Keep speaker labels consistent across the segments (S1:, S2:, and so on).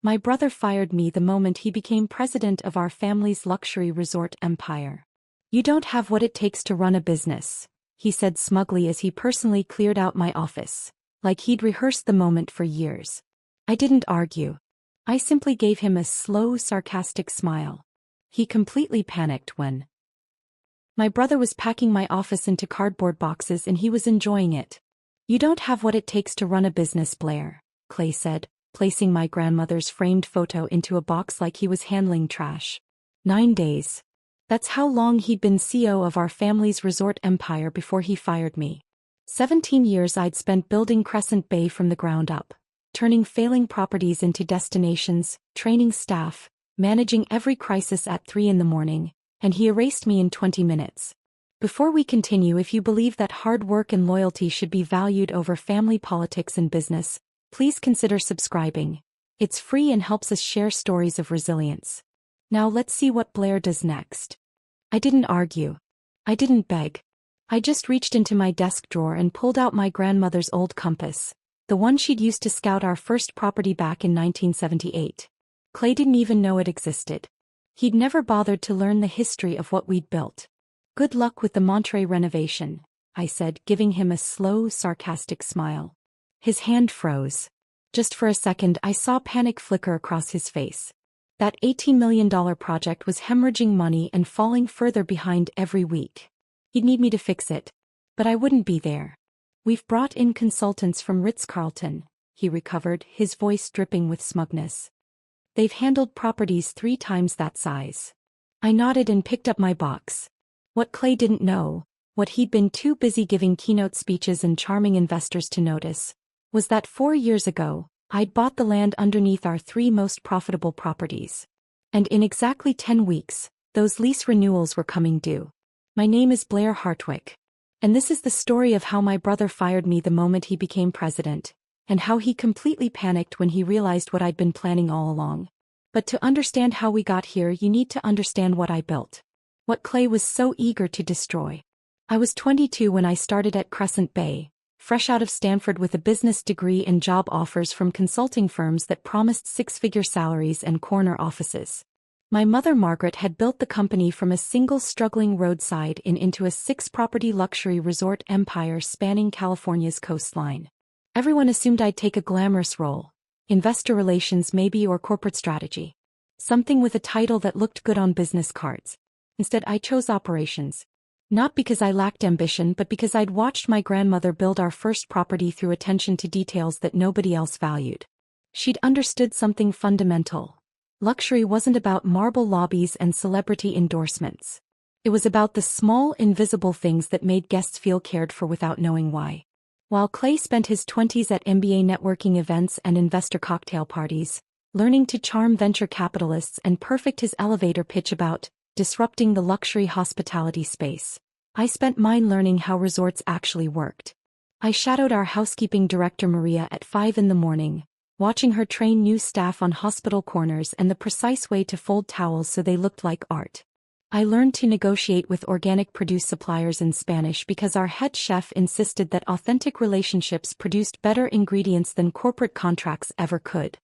S1: My brother fired me the moment he became president of our family's luxury resort empire. You don't have what it takes to run a business, he said smugly as he personally cleared out my office, like he'd rehearsed the moment for years. I didn't argue. I simply gave him a slow, sarcastic smile. He completely panicked when my brother was packing my office into cardboard boxes and he was enjoying it. You don't have what it takes to run a business, Blair, Clay said, placing my grandmother's framed photo into a box like he was handling trash. 9 days. That's how long he'd been CEO of our family's resort empire before he fired me. 17 years I'd spent building Crescent Bay from the ground up, turning failing properties into destinations, training staff, managing every crisis at 3 in the morning, and he erased me in 20 minutes. Before we continue, if you believe that hard work and loyalty should be valued over family politics and business, please consider subscribing. It's free and helps us share stories of resilience. Now let's see what Blair does next. I didn't argue. I didn't beg. I just reached into my desk drawer and pulled out my grandmother's old compass, the one she'd used to scout our first property back in 1978. Clay didn't even know it existed. He'd never bothered to learn the history of what we'd built. Good luck with the Monterey renovation, I said, giving him a slow, sarcastic smile. His hand froze. Just for a second I saw panic flicker across his face. That $18 million project was hemorrhaging money and falling further behind every week. He'd need me to fix it. But I wouldn't be there. We've brought in consultants from Ritz-Carlton, he recovered, his voice dripping with smugness. They've handled properties 3 times that size. I nodded and picked up my box. What Clay didn't know, what he'd been too busy giving keynote speeches and charming investors to notice, was that 4 years ago, I'd bought the land underneath our 3 most profitable properties. And in exactly 10 weeks, those lease renewals were coming due. My name is Blair Hartwick. And this is the story of how my brother fired me the moment he became president, and how he completely panicked when he realized what I'd been planning all along. But to understand how we got here, you need to understand what I built. What Clay was so eager to destroy. I was 22 when I started at Crescent Bay, fresh out of Stanford with a business degree and job offers from consulting firms that promised 6-figure salaries and corner offices. My mother Margaret had built the company from a single struggling roadside inn into a 6-property luxury resort empire spanning California's coastline. Everyone assumed I'd take a glamorous role, investor relations maybe, or corporate strategy. Something with a title that looked good on business cards. Instead I chose operations. Not because I lacked ambition, but because I'd watched my grandmother build our first property through attention to details that nobody else valued. She'd understood something fundamental. Luxury wasn't about marble lobbies and celebrity endorsements. It was about the small, invisible things that made guests feel cared for without knowing why. While Clay spent his 20s at MBA networking events and investor cocktail parties, learning to charm venture capitalists and perfect his elevator pitch about disrupting the luxury hospitality space, I spent mine learning how resorts actually worked. I shadowed our housekeeping director Maria at 5 in the morning, watching her train new staff on hospital corners and the precise way to fold towels so they looked like art. I learned to negotiate with organic produce suppliers in Spanish because our head chef insisted that authentic relationships produced better ingredients than corporate contracts ever could.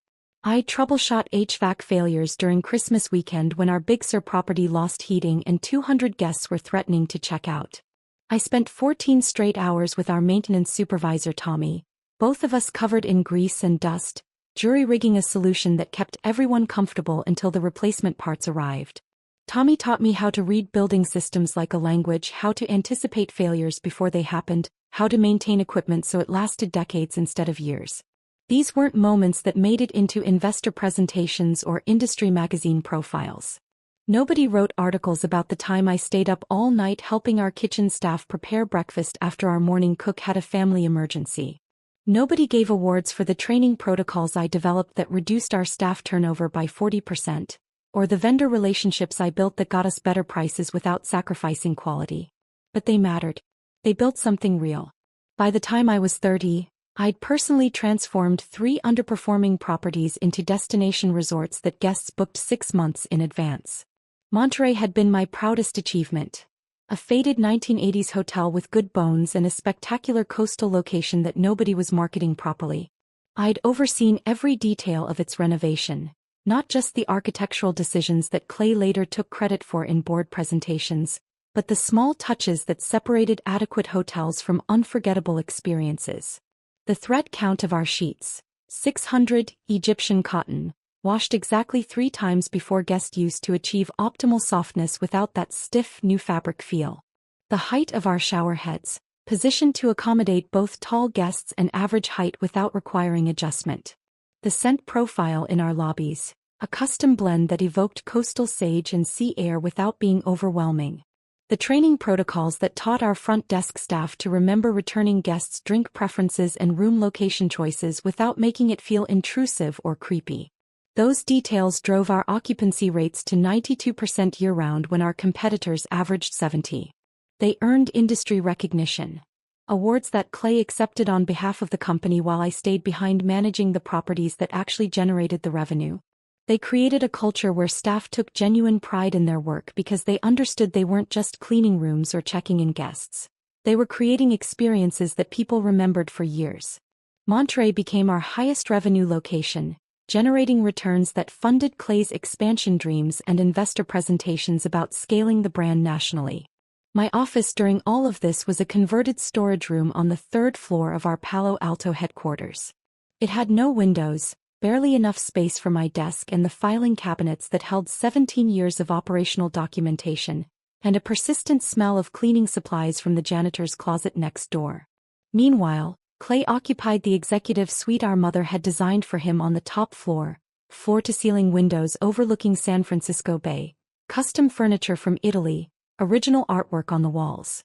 S1: I troubleshot HVAC failures during Christmas weekend when our Big Sur property lost heating and 200 guests were threatening to check out. I spent 14 straight hours with our maintenance supervisor Tommy, both of us covered in grease and dust, jury-rigging a solution that kept everyone comfortable until the replacement parts arrived. Tommy taught me how to read building systems like a language, how to anticipate failures before they happened, how to maintain equipment so it lasted decades instead of years. These weren't moments that made it into investor presentations or industry magazine profiles. Nobody wrote articles about the time I stayed up all night helping our kitchen staff prepare breakfast after our morning cook had a family emergency. Nobody gave awards for the training protocols I developed that reduced our staff turnover by 40%, or the vendor relationships I built that got us better prices without sacrificing quality. But they mattered. They built something real. By the time I was 30, I'd personally transformed 3 underperforming properties into destination resorts that guests booked 6 months in advance. Monterey had been my proudest achievement. A faded 1980s hotel with good bones and a spectacular coastal location that nobody was marketing properly. I'd overseen every detail of its renovation, not just the architectural decisions that Clay later took credit for in board presentations, but the small touches that separated adequate hotels from unforgettable experiences. The thread count of our sheets, 600 Egyptian cotton, washed exactly 3 times before guest use to achieve optimal softness without that stiff new fabric feel. The height of our shower heads, positioned to accommodate both tall guests and average height without requiring adjustment. The scent profile in our lobbies, a custom blend that evoked coastal sage and sea air without being overwhelming. The training protocols that taught our front desk staff to remember returning guests' drink preferences and room location choices without making it feel intrusive or creepy. Those details drove our occupancy rates to 92% year-round when our competitors averaged 70%. They earned industry recognition. Awards that Clay accepted on behalf of the company while I stayed behind managing the properties that actually generated the revenue. They created a culture where staff took genuine pride in their work because they understood they weren't just cleaning rooms or checking in guests. They were creating experiences that people remembered for years. Monterey became our highest revenue location, generating returns that funded Clay's expansion dreams and investor presentations about scaling the brand nationally. My office during all of this was a converted storage room on the 3rd floor of our Palo Alto headquarters. It had no windows, barely enough space for my desk and the filing cabinets that held 17 years of operational documentation, and a persistent smell of cleaning supplies from the janitor's closet next door. Meanwhile, Clay occupied the executive suite our mother had designed for him on the top floor, floor-to-ceiling windows overlooking San Francisco Bay, custom furniture from Italy, original artwork on the walls.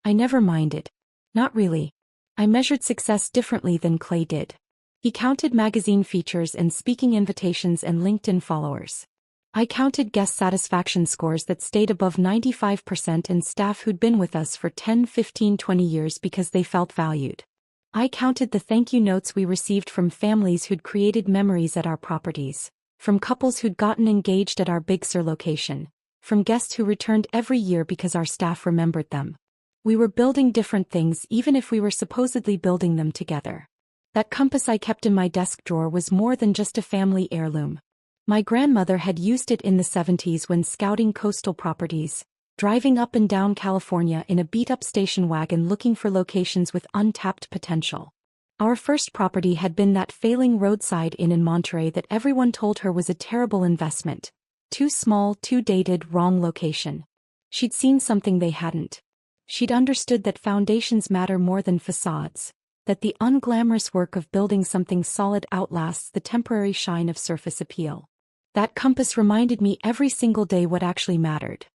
S1: I never minded. Not really. I measured success differently than Clay did. He counted magazine features and speaking invitations and LinkedIn followers. I counted guest satisfaction scores that stayed above 95% and staff who'd been with us for 10, 15, 20 years because they felt valued. I counted the thank you notes we received from families who'd created memories at our properties, from couples who'd gotten engaged at our Big Sur location, from guests who returned every year because our staff remembered them. We were building different things even if we were supposedly building them together. That compass I kept in my desk drawer was more than just a family heirloom. My grandmother had used it in the 70s when scouting coastal properties, driving up and down California in a beat-up station wagon looking for locations with untapped potential. Our first property had been that failing roadside inn in Monterey that everyone told her was a terrible investment. Too small, too dated, wrong location. She'd seen something they hadn't. She'd understood that foundations matter more than facades, that the unglamorous work of building something solid outlasts the temporary shine of surface appeal. That compass reminded me every single day what actually mattered.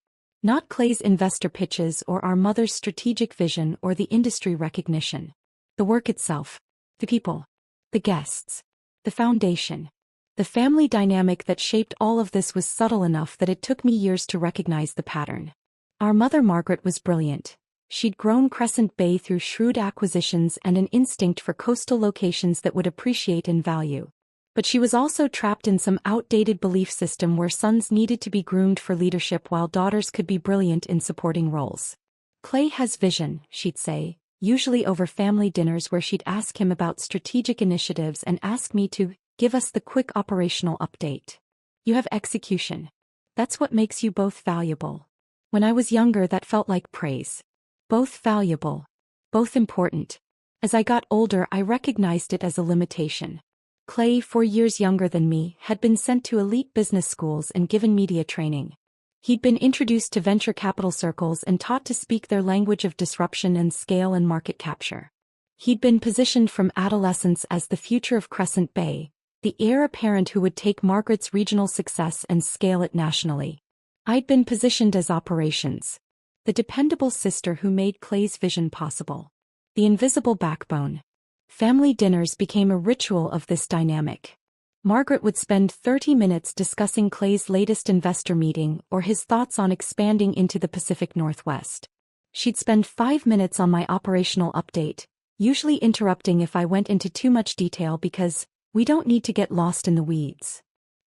S1: Not Clay's investor pitches or our mother's strategic vision or the industry recognition. The work itself. The people. The guests. The foundation. The family dynamic that shaped all of this was subtle enough that it took me years to recognize the pattern. Our mother Margaret was brilliant. She'd grown Crescent Bay through shrewd acquisitions and an instinct for coastal locations that would appreciate in value. But she was also trapped in some outdated belief system where sons needed to be groomed for leadership while daughters could be brilliant in supporting roles. Clay has vision, she'd say, usually over family dinners where she'd ask him about strategic initiatives and ask me to give us the quick operational update. You have execution. That's what makes you both valuable. When I was younger, that felt like praise. Both valuable. Both important. As I got older, I recognized it as a limitation. Clay, 4 years younger than me, had been sent to elite business schools and given media training. He'd been introduced to venture capital circles and taught to speak their language of disruption and scale and market capture. He'd been positioned from adolescence as the future of Crescent Bay, the heir apparent who would take Margaret's regional success and scale it nationally. I'd been positioned as operations, the dependable sister who made Clay's vision possible. The invisible backbone. Family dinners became a ritual of this dynamic. Margaret would spend 30 minutes discussing Clay's latest investor meeting or his thoughts on expanding into the Pacific Northwest. She'd spend 5 minutes on my operational update, usually interrupting if I went into too much detail because we don't need to get lost in the weeds.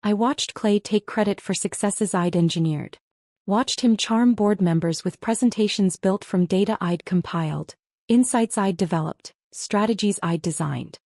S1: I watched Clay take credit for successes I'd engineered. Watched him charm board members with presentations built from data I'd compiled, insights I'd developed, strategies I'd designed.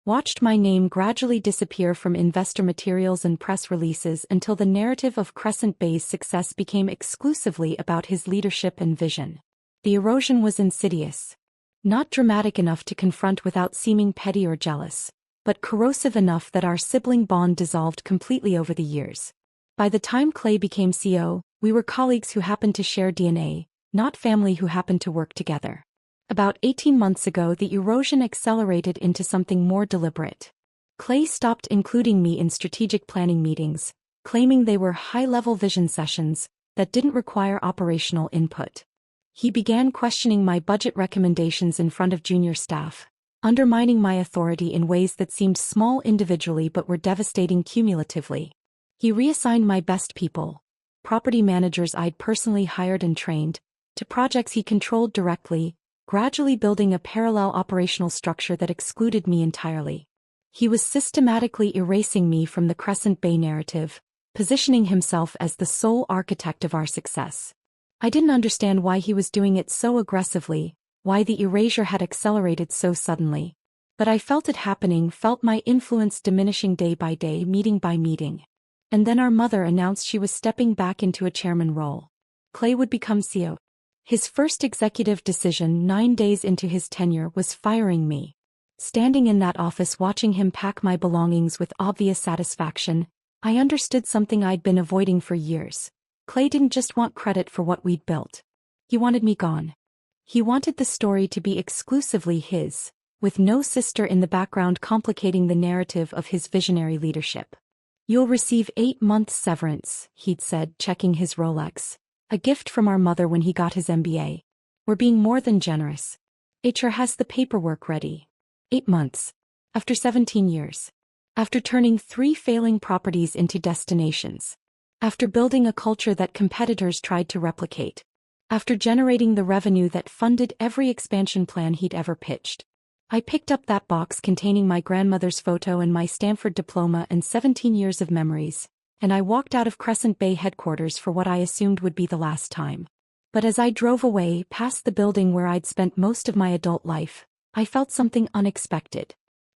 S1: Watched my name gradually disappear from investor materials and press releases until the narrative of Crescent Bay's success became exclusively about his leadership and vision. The erosion was insidious. Not dramatic enough to confront without seeming petty or jealous, but corrosive enough that our sibling bond dissolved completely over the years. By the time Clay became CEO, we were colleagues who happened to share DNA, not family who happened to work together. About 18 months ago, the erosion accelerated into something more deliberate. Clay stopped including me in strategic planning meetings, claiming they were high-level vision sessions that didn't require operational input. He began questioning my budget recommendations in front of junior staff, undermining my authority in ways that seemed small individually but were devastating cumulatively. He reassigned my best people, property managers I'd personally hired and trained, to projects he controlled directly, gradually building a parallel operational structure that excluded me entirely. He was systematically erasing me from the Crescent Bay narrative, positioning himself as the sole architect of our success. I didn't understand why he was doing it so aggressively, why the erasure had accelerated so suddenly. But I felt it happening, felt my influence diminishing day by day, meeting by meeting. And then our mother announced she was stepping back into a chairman role. Clay would become CEO. His first executive decision 9 days into his tenure was firing me. Standing in that office watching him pack my belongings with obvious satisfaction, I understood something I'd been avoiding for years. Clay didn't just want credit for what we'd built. He wanted me gone. He wanted the story to be exclusively his, with no sister in the background complicating the narrative of his visionary leadership. "You'll receive 8 months severance," he'd said, checking his Rolex. "A gift from our mother when he got his MBA. We're being more than generous. HR has the paperwork ready." 8 months. After 17 years. After turning 3 failing properties into destinations. After building a culture that competitors tried to replicate. After generating the revenue that funded every expansion plan he'd ever pitched. I picked up that box containing my grandmother's photo and my Stanford diploma and 17 years of memories, and I walked out of Crescent Bay headquarters for what I assumed would be the last time. But as I drove away, past the building where I'd spent most of my adult life, I felt something unexpected.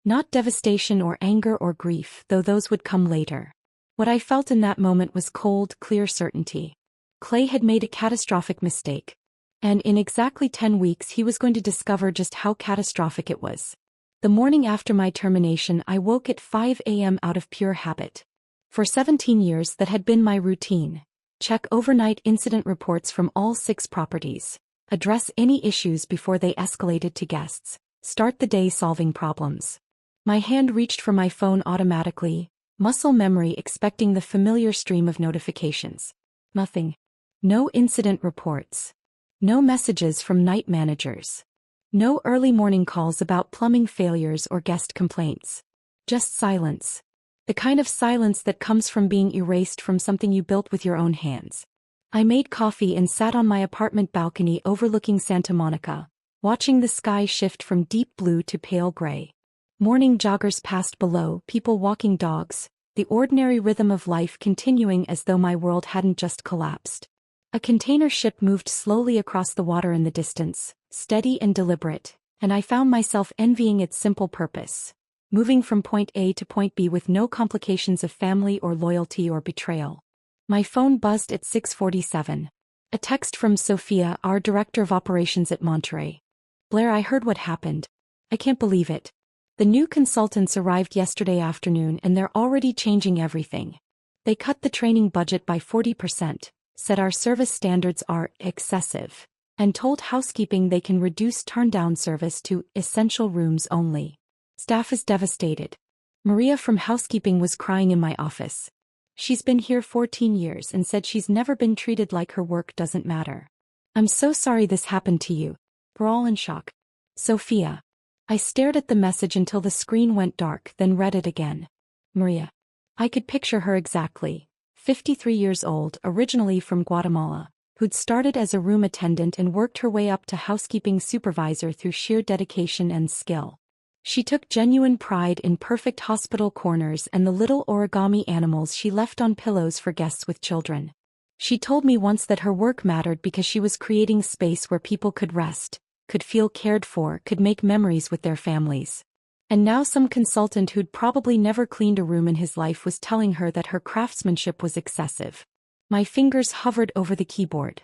S1: Not devastation or anger or grief, though those would come later. What I felt in that moment was cold, clear certainty. Clay had made a catastrophic mistake. And in exactly 10 weeks he was going to discover just how catastrophic it was. The morning after my termination, I woke at 5 a.m. out of pure habit. For 17 years that had been my routine. Check overnight incident reports from all 6 properties. Address any issues before they escalated to guests. Start the day solving problems. My hand reached for my phone automatically, muscle memory expecting the familiar stream of notifications. Nothing. No incident reports. No messages from night managers. No early morning calls about plumbing failures or guest complaints. Just silence. The kind of silence that comes from being erased from something you built with your own hands. I made coffee and sat on my apartment balcony overlooking Santa Monica, watching the sky shift from deep blue to pale gray. Morning joggers passed below, people walking dogs, the ordinary rhythm of life continuing as though my world hadn't just collapsed. A container ship moved slowly across the water in the distance, steady and deliberate, and I found myself envying its simple purpose. Moving from point A to point B with no complications of family or loyalty or betrayal. My phone buzzed at 6:47. A text from Sophia, our director of operations at Monterey. "Blair, I heard what happened. I can't believe it. The new consultants arrived yesterday afternoon and they're already changing everything. They cut the training budget by 40%, said our service standards are excessive, and told housekeeping they can reduce turn-down service to essential rooms only. Staff is devastated. Maria from housekeeping was crying in my office. She's been here 14 years and said she's never been treated like her work doesn't matter. I'm so sorry this happened to you. We're all in shock. Sophia." I stared at the message until the screen went dark, then read it again. Maria. I could picture her exactly. 53 years old, originally from Guatemala, who'd started as a room attendant and worked her way up to housekeeping supervisor through sheer dedication and skill. She took genuine pride in perfect hospital corners and the little origami animals she left on pillows for guests with children. She told me once that her work mattered because she was creating space where people could rest, could feel cared for, could make memories with their families. And now some consultant who'd probably never cleaned a room in his life was telling her that her craftsmanship was excessive. My fingers hovered over the keyboard.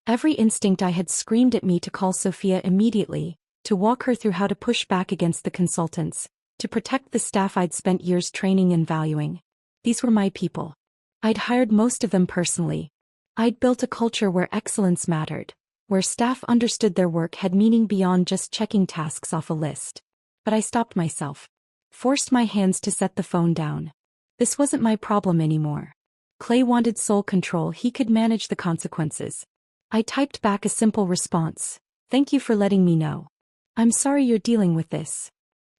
S1: Every instinct I had screamed at me to call Sophia immediately, to walk her through how to push back against the consultants, to protect the staff I'd spent years training and valuing. These were my people. I'd hired most of them personally. I'd built a culture where excellence mattered, where staff understood their work had meaning beyond just checking tasks off a list. But I stopped myself. Forced my hands to set the phone down. This wasn't my problem anymore. Clay wanted sole control. He could manage the consequences. I typed back a simple response. Thank you for letting me know. I'm sorry you're dealing with this.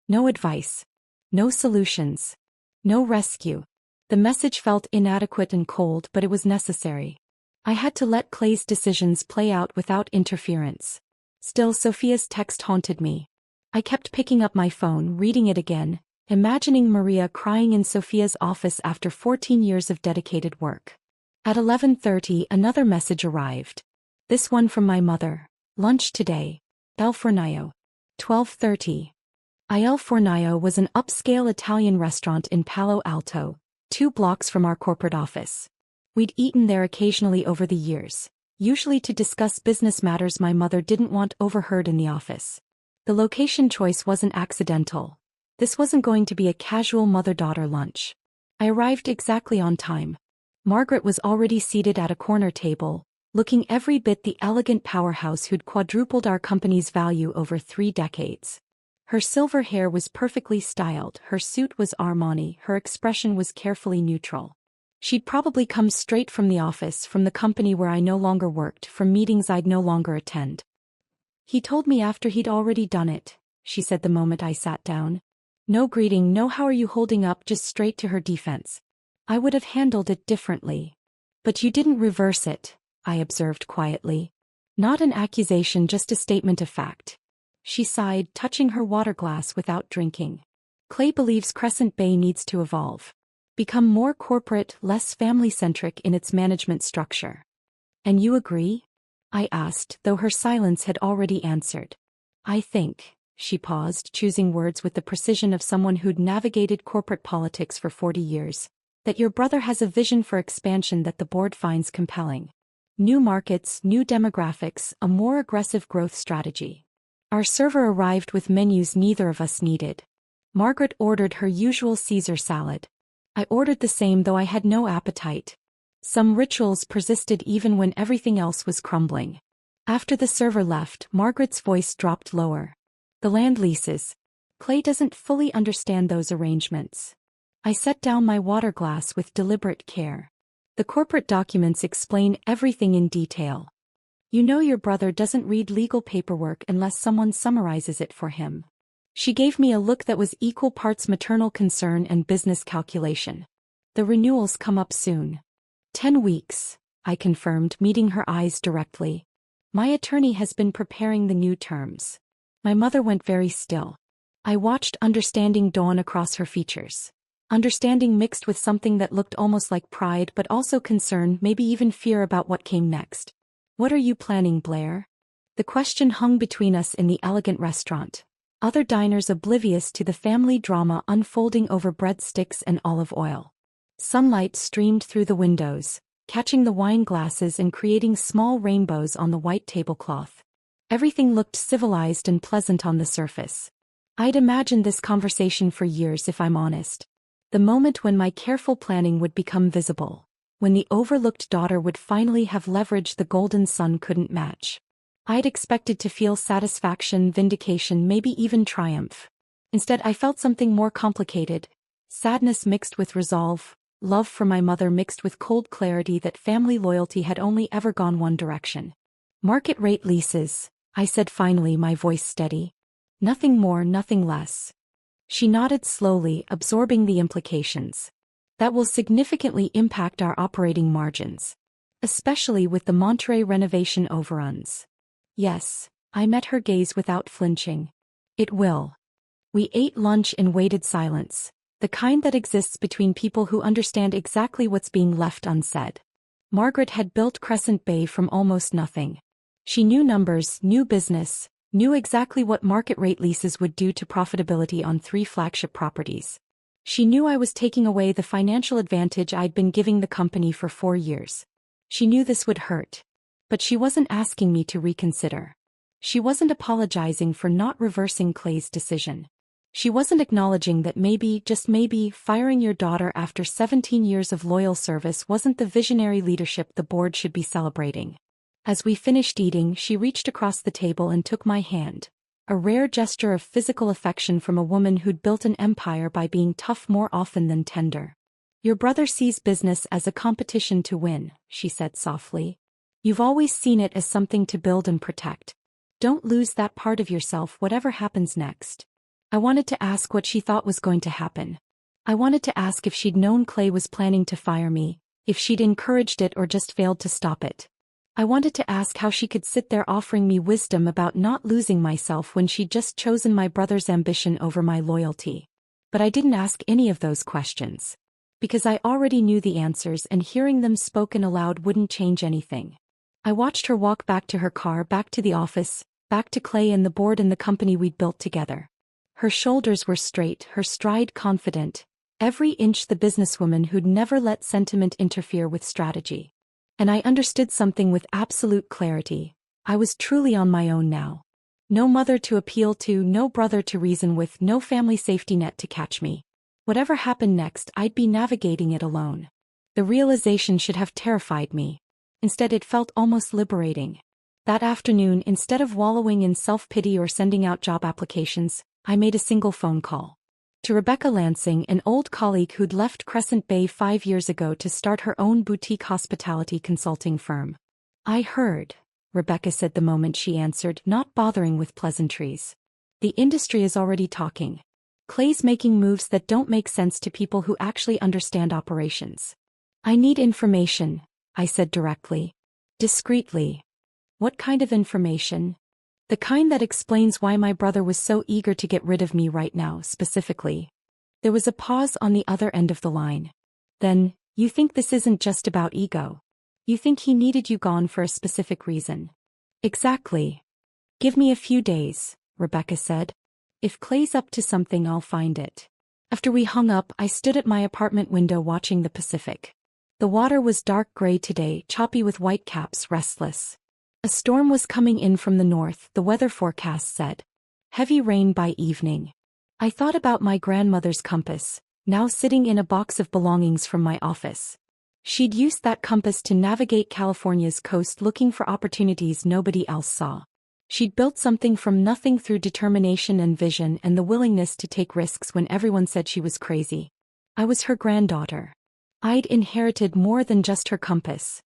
S1: No advice. No solutions. No rescue. The message felt inadequate and cold, but it was necessary. I had to let Clay's decisions play out without interference. Still, Sophia's text haunted me. I kept picking up my phone, reading it again, imagining Maria crying in Sophia's office after 14 years of dedicated work. At 11:30, another message arrived. This one from my mother. Lunch today. El Fornaio. 12:30. Il Fornaio was an upscale Italian restaurant in Palo Alto, 2 blocks from our corporate office. We'd eaten there occasionally over the years, usually to discuss business matters my mother didn't want overheard in the office. The location choice wasn't accidental. This wasn't going to be a casual mother-daughter lunch. I arrived exactly on time. Margaret was already seated at a corner table, looking every bit the elegant powerhouse who'd quadrupled our company's value over 3 decades. Her silver hair was perfectly styled, her suit was Armani, her expression was carefully neutral. She'd probably come straight from the office, from the company where I no longer worked, from meetings I'd no longer attend. He told me after he'd already done it, she said the moment I sat down. No greeting, no how are you holding up, just straight to her defense. I would have handled it differently. But you didn't reverse it, I observed quietly. Not an accusation, just a statement of fact. She sighed, touching her water glass without drinking. Clay believes Crescent Bay needs to evolve. Become more corporate, less family-centric in its management structure. And you agree? I asked, though her silence had already answered. I think, she paused, choosing words with the precision of someone who'd navigated corporate politics for 40 years, that your brother has a vision for expansion that the board finds compelling. New markets, new demographics, a more aggressive growth strategy. Our server arrived with menus neither of us needed. Margaret ordered her usual Caesar salad. I ordered the same, though I had no appetite. Some rituals persisted even when everything else was crumbling. After the server left, Margaret's voice dropped lower. The land leases. Clay doesn't fully understand those arrangements. I set down my water glass with deliberate care. The corporate documents explain everything in detail. You know your brother doesn't read legal paperwork unless someone summarizes it for him. She gave me a look that was equal parts maternal concern and business calculation. The renewals come up soon. 10 weeks, I confirmed, meeting her eyes directly. My attorney has been preparing the new terms. My mother went very still. I watched understanding dawn across her features. Understanding mixed with something that looked almost like pride but also concern, maybe even fear about what came next. What are you planning, Blair? The question hung between us in the elegant restaurant. Other diners oblivious to the family drama unfolding over breadsticks and olive oil. Sunlight streamed through the windows, catching the wine glasses and creating small rainbows on the white tablecloth. Everything looked civilized and pleasant on the surface. I'd imagined this conversation for years, if I'm honest. The moment when my careful planning would become visible. When the overlooked daughter would finally have leverage the golden son couldn't match. I'd expected to feel satisfaction, vindication, maybe even triumph. Instead, I felt something more complicated. Sadness mixed with resolve. Love for my mother mixed with cold clarity that family loyalty had only ever gone one direction. Market rate leases, I said finally, my voice steady. Nothing more, nothing less. She nodded slowly, absorbing the implications. That will significantly impact our operating margins. Especially with the Monterey renovation overruns. Yes, I met her gaze without flinching. It will. We ate lunch in weighted silence. The kind that exists between people who understand exactly what's being left unsaid. Margaret had built Crescent Bay from almost nothing. She knew numbers, knew business, Knew exactly what market rate leases would do to profitability on 3 flagship properties. She knew I was taking away the financial advantage I'd been giving the company for 4 years. She knew this would hurt. But she wasn't asking me to reconsider. She wasn't apologizing for not reversing Clay's decision. She wasn't acknowledging that maybe, just maybe, firing your daughter after 17 years of loyal service wasn't the visionary leadership the board should be celebrating. As we finished eating, she reached across the table and took my hand. A rare gesture of physical affection from a woman who'd built an empire by being tough more often than tender. Your brother sees business as a competition to win, she said softly. You've always seen it as something to build and protect. Don't lose that part of yourself whatever happens next. I wanted to ask what she thought was going to happen. I wanted to ask if she'd known Clay was planning to fire me, if she'd encouraged it or just failed to stop it. I wanted to ask how she could sit there offering me wisdom about not losing myself when she'd just chosen my brother's ambition over my loyalty. But I didn't ask any of those questions. Because I already knew the answers and hearing them spoken aloud wouldn't change anything. I watched her walk back to her car, back to the office, back to Clay and the board and the company we'd built together. Her shoulders were straight, her stride confident, every inch the businesswoman who'd never let sentiment interfere with strategy. And I understood something with absolute clarity. I was truly on my own now. No mother to appeal to, no brother to reason with, no family safety net to catch me. Whatever happened next, I'd be navigating it alone. The realization should have terrified me. Instead, it felt almost liberating. That afternoon, instead of wallowing in self-pity or sending out job applications, I made a single phone call. To Rebecca Lansing, an old colleague who'd left Crescent Bay 5 years ago to start her own boutique hospitality consulting firm. I heard, Rebecca said the moment she answered, not bothering with pleasantries. The industry is already talking. Clay's making moves that don't make sense to people who actually understand operations. I need information, I said directly. Discreetly. What kind of information? The kind that explains why my brother was so eager to get rid of me right now, specifically. There was a pause on the other end of the line. Then, you think this isn't just about ego? You think he needed you gone for a specific reason? Exactly. Give me a few days, Rebecca said. If Clay's up to something, I'll find it. After we hung up, I stood at my apartment window watching the Pacific. The water was dark gray today, choppy with white caps, restless. A storm was coming in from the north, the weather forecast said. Heavy rain by evening. I thought about my grandmother's compass, now sitting in a box of belongings from my office. She'd used that compass to navigate California's coast looking for opportunities nobody else saw. She'd built something from nothing through determination and vision and the willingness to take risks when everyone said she was crazy. I was her granddaughter. I'd inherited more than just her compass.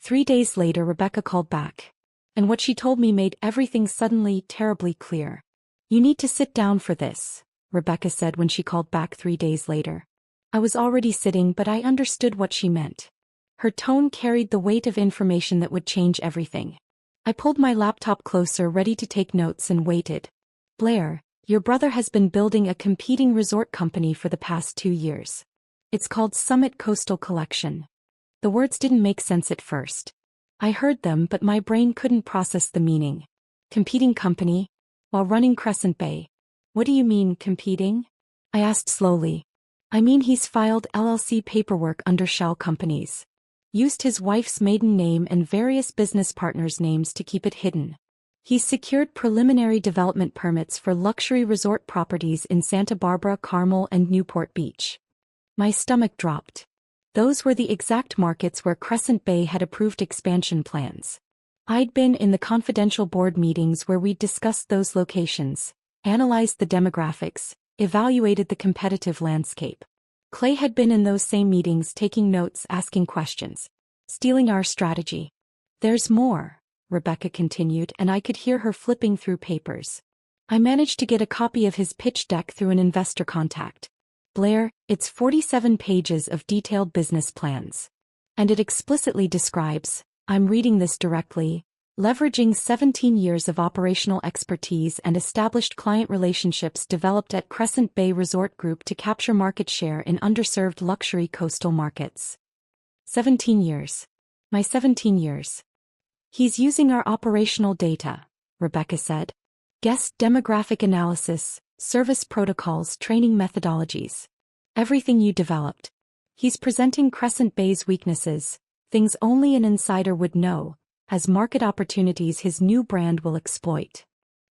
S1: 3 days later, Rebecca called back. And what she told me made everything suddenly terribly clear. You need to sit down for this, Rebecca said when she called back 3 days later. I was already sitting, but I understood what she meant. Her tone carried the weight of information that would change everything. I pulled my laptop closer, ready to take notes, and waited. Blair, your brother has been building a competing resort company for the past 2 years. It's called Summit Coastal Collection. The words didn't make sense at first. I heard them, but my brain couldn't process the meaning. Competing company? While running Crescent Bay. What do you mean, competing? I asked slowly. I mean he's filed LLC paperwork under shell companies. Used his wife's maiden name and various business partners' names to keep it hidden. He's secured preliminary development permits for luxury resort properties in Santa Barbara, Carmel, and Newport Beach. My stomach dropped. Those were the exact markets where Crescent Bay had approved expansion plans. I'd been in the confidential board meetings where we'd discussed those locations, analyzed the demographics, evaluated the competitive landscape. Clay had been in those same meetings, taking notes, asking questions, stealing our strategy. There's more, Rebecca continued, and I could hear her flipping through papers. I managed to get a copy of his pitch deck through an investor contact. Blair, it's 47 pages of detailed business plans. And it explicitly describes, I'm reading this directly, leveraging 17 years of operational expertise and established client relationships developed at Crescent Bay Resort Group to capture market share in underserved luxury coastal markets. 17 years. My 17 years. He's using our operational data, Rebecca said. Guest demographic analysis, service protocols, training methodologies. Everything you developed. He's presenting Crescent Bay's weaknesses, things only an insider would know, as market opportunities his new brand will exploit.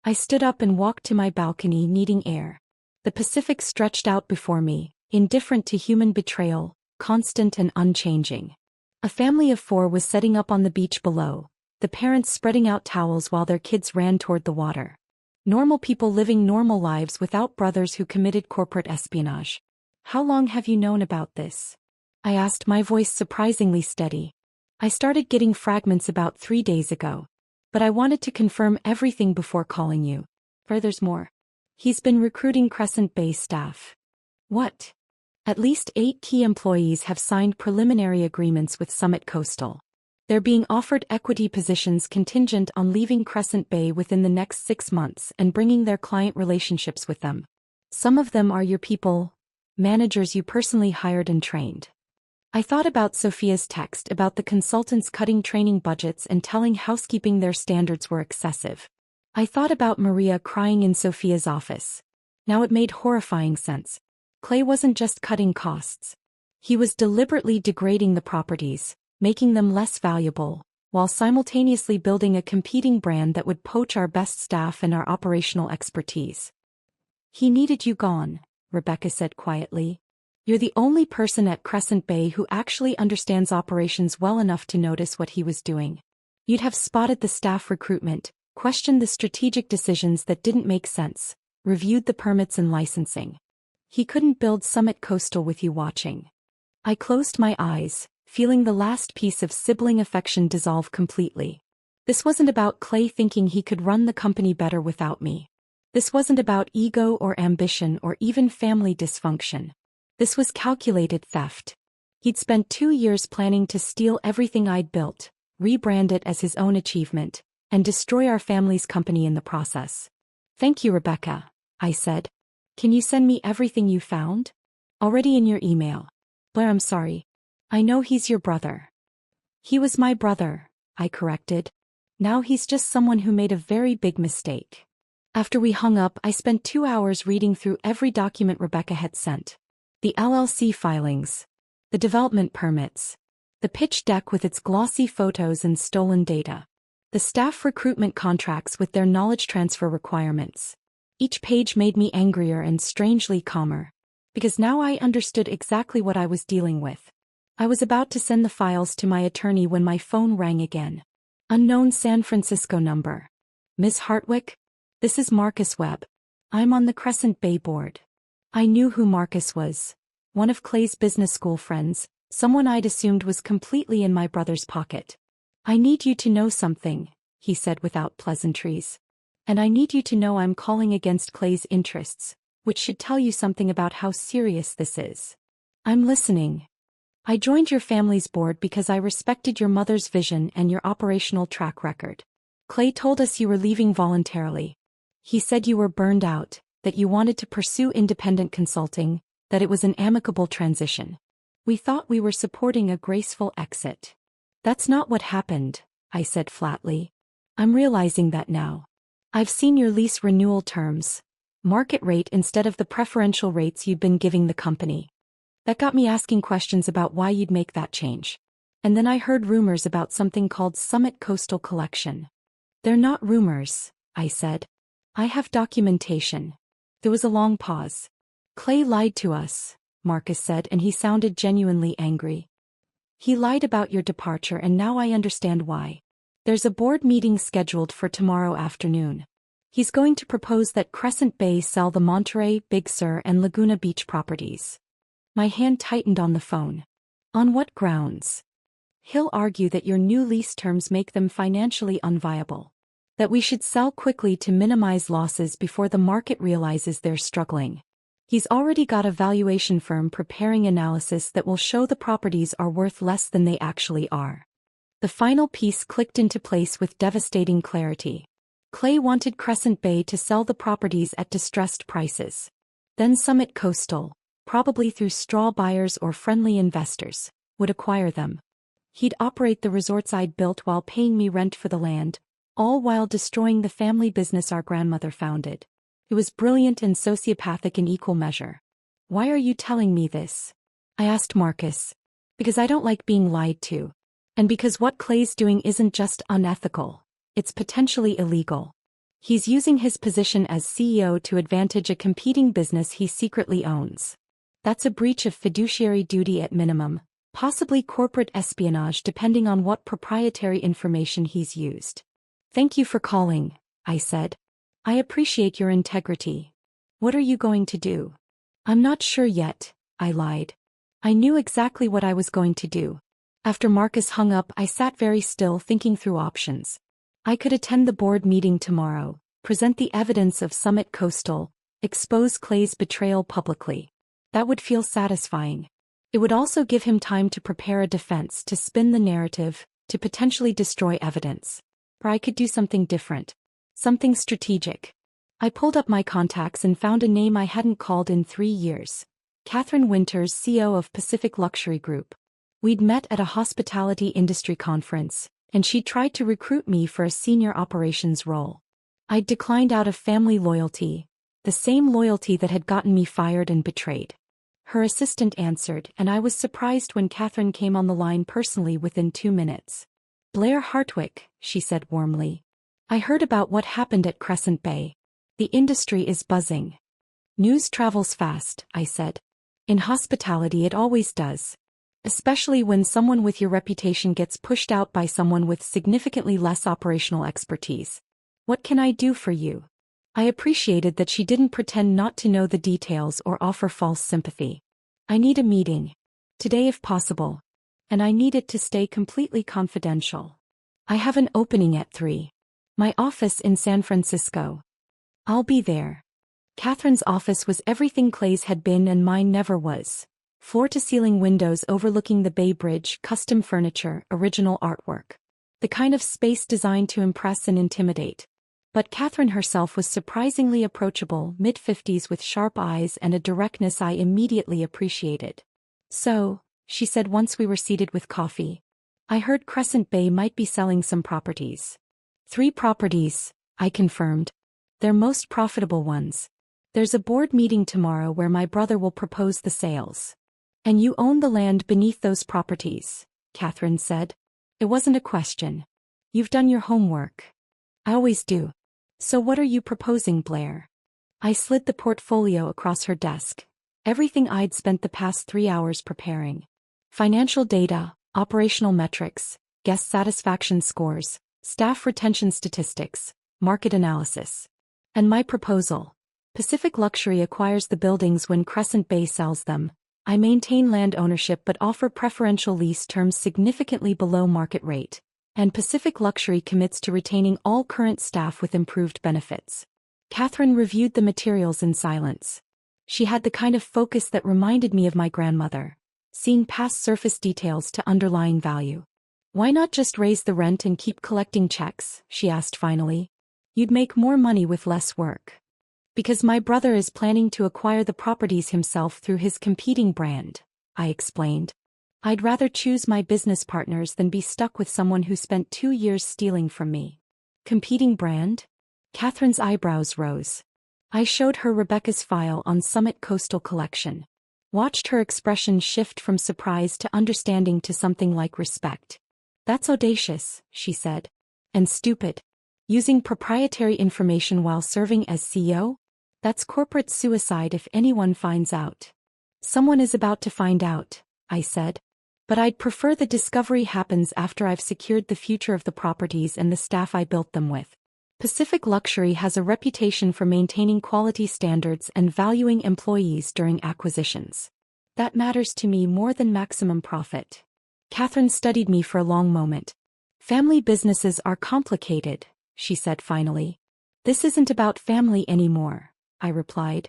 S1: I stood up and walked to my balcony, needing air. The Pacific stretched out before me, indifferent to human betrayal, constant and unchanging. A family of 4 was setting up on the beach below, the parents spreading out towels while their kids ran toward the water. Normal people living normal lives without brothers who committed corporate espionage. How long have you known about this? I asked, my voice surprisingly steady. I started getting fragments about 3 days ago. But I wanted to confirm everything before calling you. There's more. He's been recruiting Crescent Bay staff. What? At least 8 key employees have signed preliminary agreements with Summit Coastal. They're being offered equity positions contingent on leaving Crescent Bay within the next 6 months and bringing their client relationships with them. Some of them are your people, managers you personally hired and trained. I thought about Sophia's text about the consultants cutting training budgets and telling housekeeping their standards were excessive. I thought about Maria crying in Sophia's office. Now it made horrifying sense. Clay wasn't just cutting costs. He was deliberately degrading the properties, making them less valuable, while simultaneously building a competing brand that would poach our best staff and our operational expertise. He needed you gone, Rebecca said quietly. You're the only person at Crescent Bay who actually understands operations well enough to notice what he was doing. You'd have spotted the staff recruitment, questioned the strategic decisions that didn't make sense, reviewed the permits and licensing. He couldn't build Summit Coastal with you watching. I closed my eyes, feeling the last piece of sibling affection dissolve completely. This wasn't about Clay thinking he could run the company better without me. This wasn't about ego or ambition or even family dysfunction. This was calculated theft. He'd spent 2 years planning to steal everything I'd built, rebrand it as his own achievement, and destroy our family's company in the process. Thank you, Rebecca, I said. Can you send me everything you found? Already in your email. Blair, I'm sorry. I know he's your brother. He was my brother, I corrected. Now he's just someone who made a very big mistake. After we hung up, I spent 2 hours reading through every document Rebecca had sent. The LLC filings, the development permits, the pitch deck with its glossy photos and stolen data, the staff recruitment contracts with their knowledge transfer requirements. Each page made me angrier and strangely calmer, because now I understood exactly what I was dealing with. I was about to send the files to my attorney when my phone rang again. Unknown San Francisco number. Ms. Hartwick? This is Marcus Webb. I'm on the Crescent Bay board. I knew who Marcus was. One of Clay's business school friends, someone I'd assumed was completely in my brother's pocket. I need you to know something, he said without pleasantries. And I need you to know I'm calling against Clay's interests, which should tell you something about how serious this is. I'm listening. I joined your family's board because I respected your mother's vision and your operational track record. Clay told us you were leaving voluntarily. He said you were burned out, that you wanted to pursue independent consulting, that it was an amicable transition. We thought we were supporting a graceful exit. That's not what happened, I said flatly. I'm realizing that now. I've seen your lease renewal terms. Market rate instead of the preferential rates you'd been giving the company. That got me asking questions about why you'd make that change. And then I heard rumors about something called Summit Coastal Collection. They're not rumors, I said. I have documentation. There was a long pause. Clay lied to us, Marcus said, and he sounded genuinely angry. He lied about your departure, and now I understand why. There's a board meeting scheduled for tomorrow afternoon. He's going to propose that Crescent Bay sell the Monterey, Big Sur, and Laguna Beach properties. My hand tightened on the phone. On what grounds? He'll argue that your new lease terms make them financially unviable. That we should sell quickly to minimize losses before the market realizes they're struggling. He's already got a valuation firm preparing analysis that will show the properties are worth less than they actually are. The final piece clicked into place with devastating clarity. Clay wanted Crescent Bay to sell the properties at distressed prices. Then Summit Coastal, probably through straw buyers or friendly investors, would acquire them. He'd operate the resorts I'd built while paying me rent for the land, all while destroying the family business our grandmother founded. It was brilliant and sociopathic in equal measure. Why are you telling me this? I asked Marcus. Because I don't like being lied to. And because what Clay's doing isn't just unethical, it's potentially illegal. He's using his position as CEO to advantage a competing business he secretly owns. That's a breach of fiduciary duty at minimum, possibly corporate espionage depending on what proprietary information he's used. Thank you for calling, I said. I appreciate your integrity. What are you going to do? I'm not sure yet, I lied. I knew exactly what I was going to do. After Marcus hung up, I sat very still thinking through options. I could attend the board meeting tomorrow, present the evidence of Summit Coastal, expose Clay's betrayal publicly. That would feel satisfying. It would also give him time to prepare a defense, to spin the narrative, to potentially destroy evidence. Or I could do something different. Something strategic. I pulled up my contacts and found a name I hadn't called in 3 years. Catherine Winters, CEO of Pacific Luxury Group. We'd met at a hospitality industry conference, and she tried to recruit me for a senior operations role. I'd declined out of family loyalty, the same loyalty that had gotten me fired and betrayed. Her assistant answered, and I was surprised when Catherine came on the line personally within 2 minutes. Blair Hartwick, she said warmly. I heard about what happened at Crescent Bay. The industry is buzzing. News travels fast, I said. In hospitality it always does. Especially when someone with your reputation gets pushed out by someone with significantly less operational expertise. What can I do for you? I appreciated that she didn't pretend not to know the details or offer false sympathy. I need a meeting. Today if possible. And I need it to stay completely confidential. I have an opening at 3. My office in San Francisco. I'll be there. Catherine's office was everything Clay's had been and mine never was. Floor-to-ceiling windows overlooking the Bay Bridge, custom furniture, original artwork. The kind of space designed to impress and intimidate. But Catherine herself was surprisingly approachable, mid-50s with sharp eyes and a directness I immediately appreciated. So, she said once we were seated with coffee, I heard Crescent Bay might be selling some properties. 3 properties, I confirmed. Their most profitable ones. There's a board meeting tomorrow where my brother will propose the sales. And you own the land beneath those properties, Catherine said. It wasn't a question. You've done your homework. I always do. So what are you proposing, Blair? I slid the portfolio across her desk. Everything I'd spent the past 3 hours preparing. Financial data, operational metrics, guest satisfaction scores, staff retention statistics, market analysis. And my proposal. Pacific Luxury acquires the buildings when Crescent Bay sells them. I maintain land ownership but offer preferential lease terms significantly below market rate. And Pacific Luxury commits to retaining all current staff with improved benefits. Catherine reviewed the materials in silence. She had the kind of focus that reminded me of my grandmother, seeing past surface details to underlying value. Why not just raise the rent and keep collecting checks, she asked finally. You'd make more money with less work. Because my brother is planning to acquire the properties himself through his competing brand, I explained. I'd rather choose my business partners than be stuck with someone who spent 2 years stealing from me. Competing brand? Catherine's eyebrows rose. I showed her Rebecca's file on Summit Coastal Collection. Watched her expression shift from surprise to understanding to something like respect. That's audacious, she said. And stupid. Using proprietary information while serving as CEO? That's corporate suicide if anyone finds out. Someone is about to find out, I said. But I'd prefer the discovery happens after I've secured the future of the properties and the staff I built them with. Pacific Luxury has a reputation for maintaining quality standards and valuing employees during acquisitions. That matters to me more than maximum profit. Catherine studied me for a long moment. Family businesses are complicated, she said finally. This isn't about family anymore, I replied.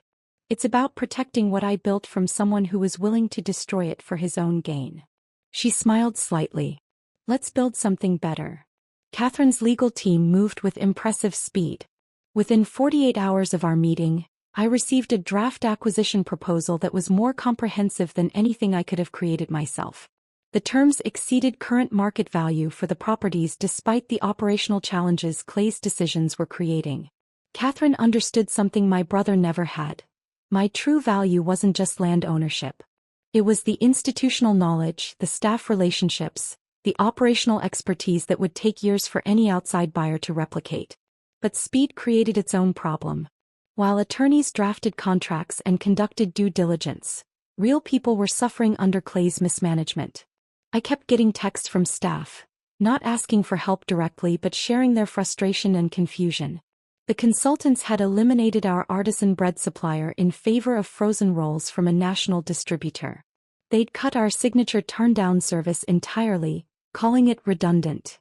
S1: It's about protecting what I built from someone who was willing to destroy it for his own gain. She smiled slightly. Let's build something better. Catherine's legal team moved with impressive speed. Within 48 hours of our meeting, I received a draft acquisition proposal that was more comprehensive than anything I could have created myself. The terms exceeded current market value for the properties despite the operational challenges Clay's decisions were creating. Catherine understood something my brother never had. My true value wasn't just land ownership. It was the institutional knowledge, the staff relationships, the operational expertise that would take years for any outside buyer to replicate. But speed created its own problem. While attorneys drafted contracts and conducted due diligence, real people were suffering under Clay's mismanagement. I kept getting texts from staff, not asking for help directly but sharing their frustration and confusion. The consultants had eliminated our artisan bread supplier in favor of frozen rolls from a national distributor. They'd cut our signature turn-down service entirely, calling it redundant.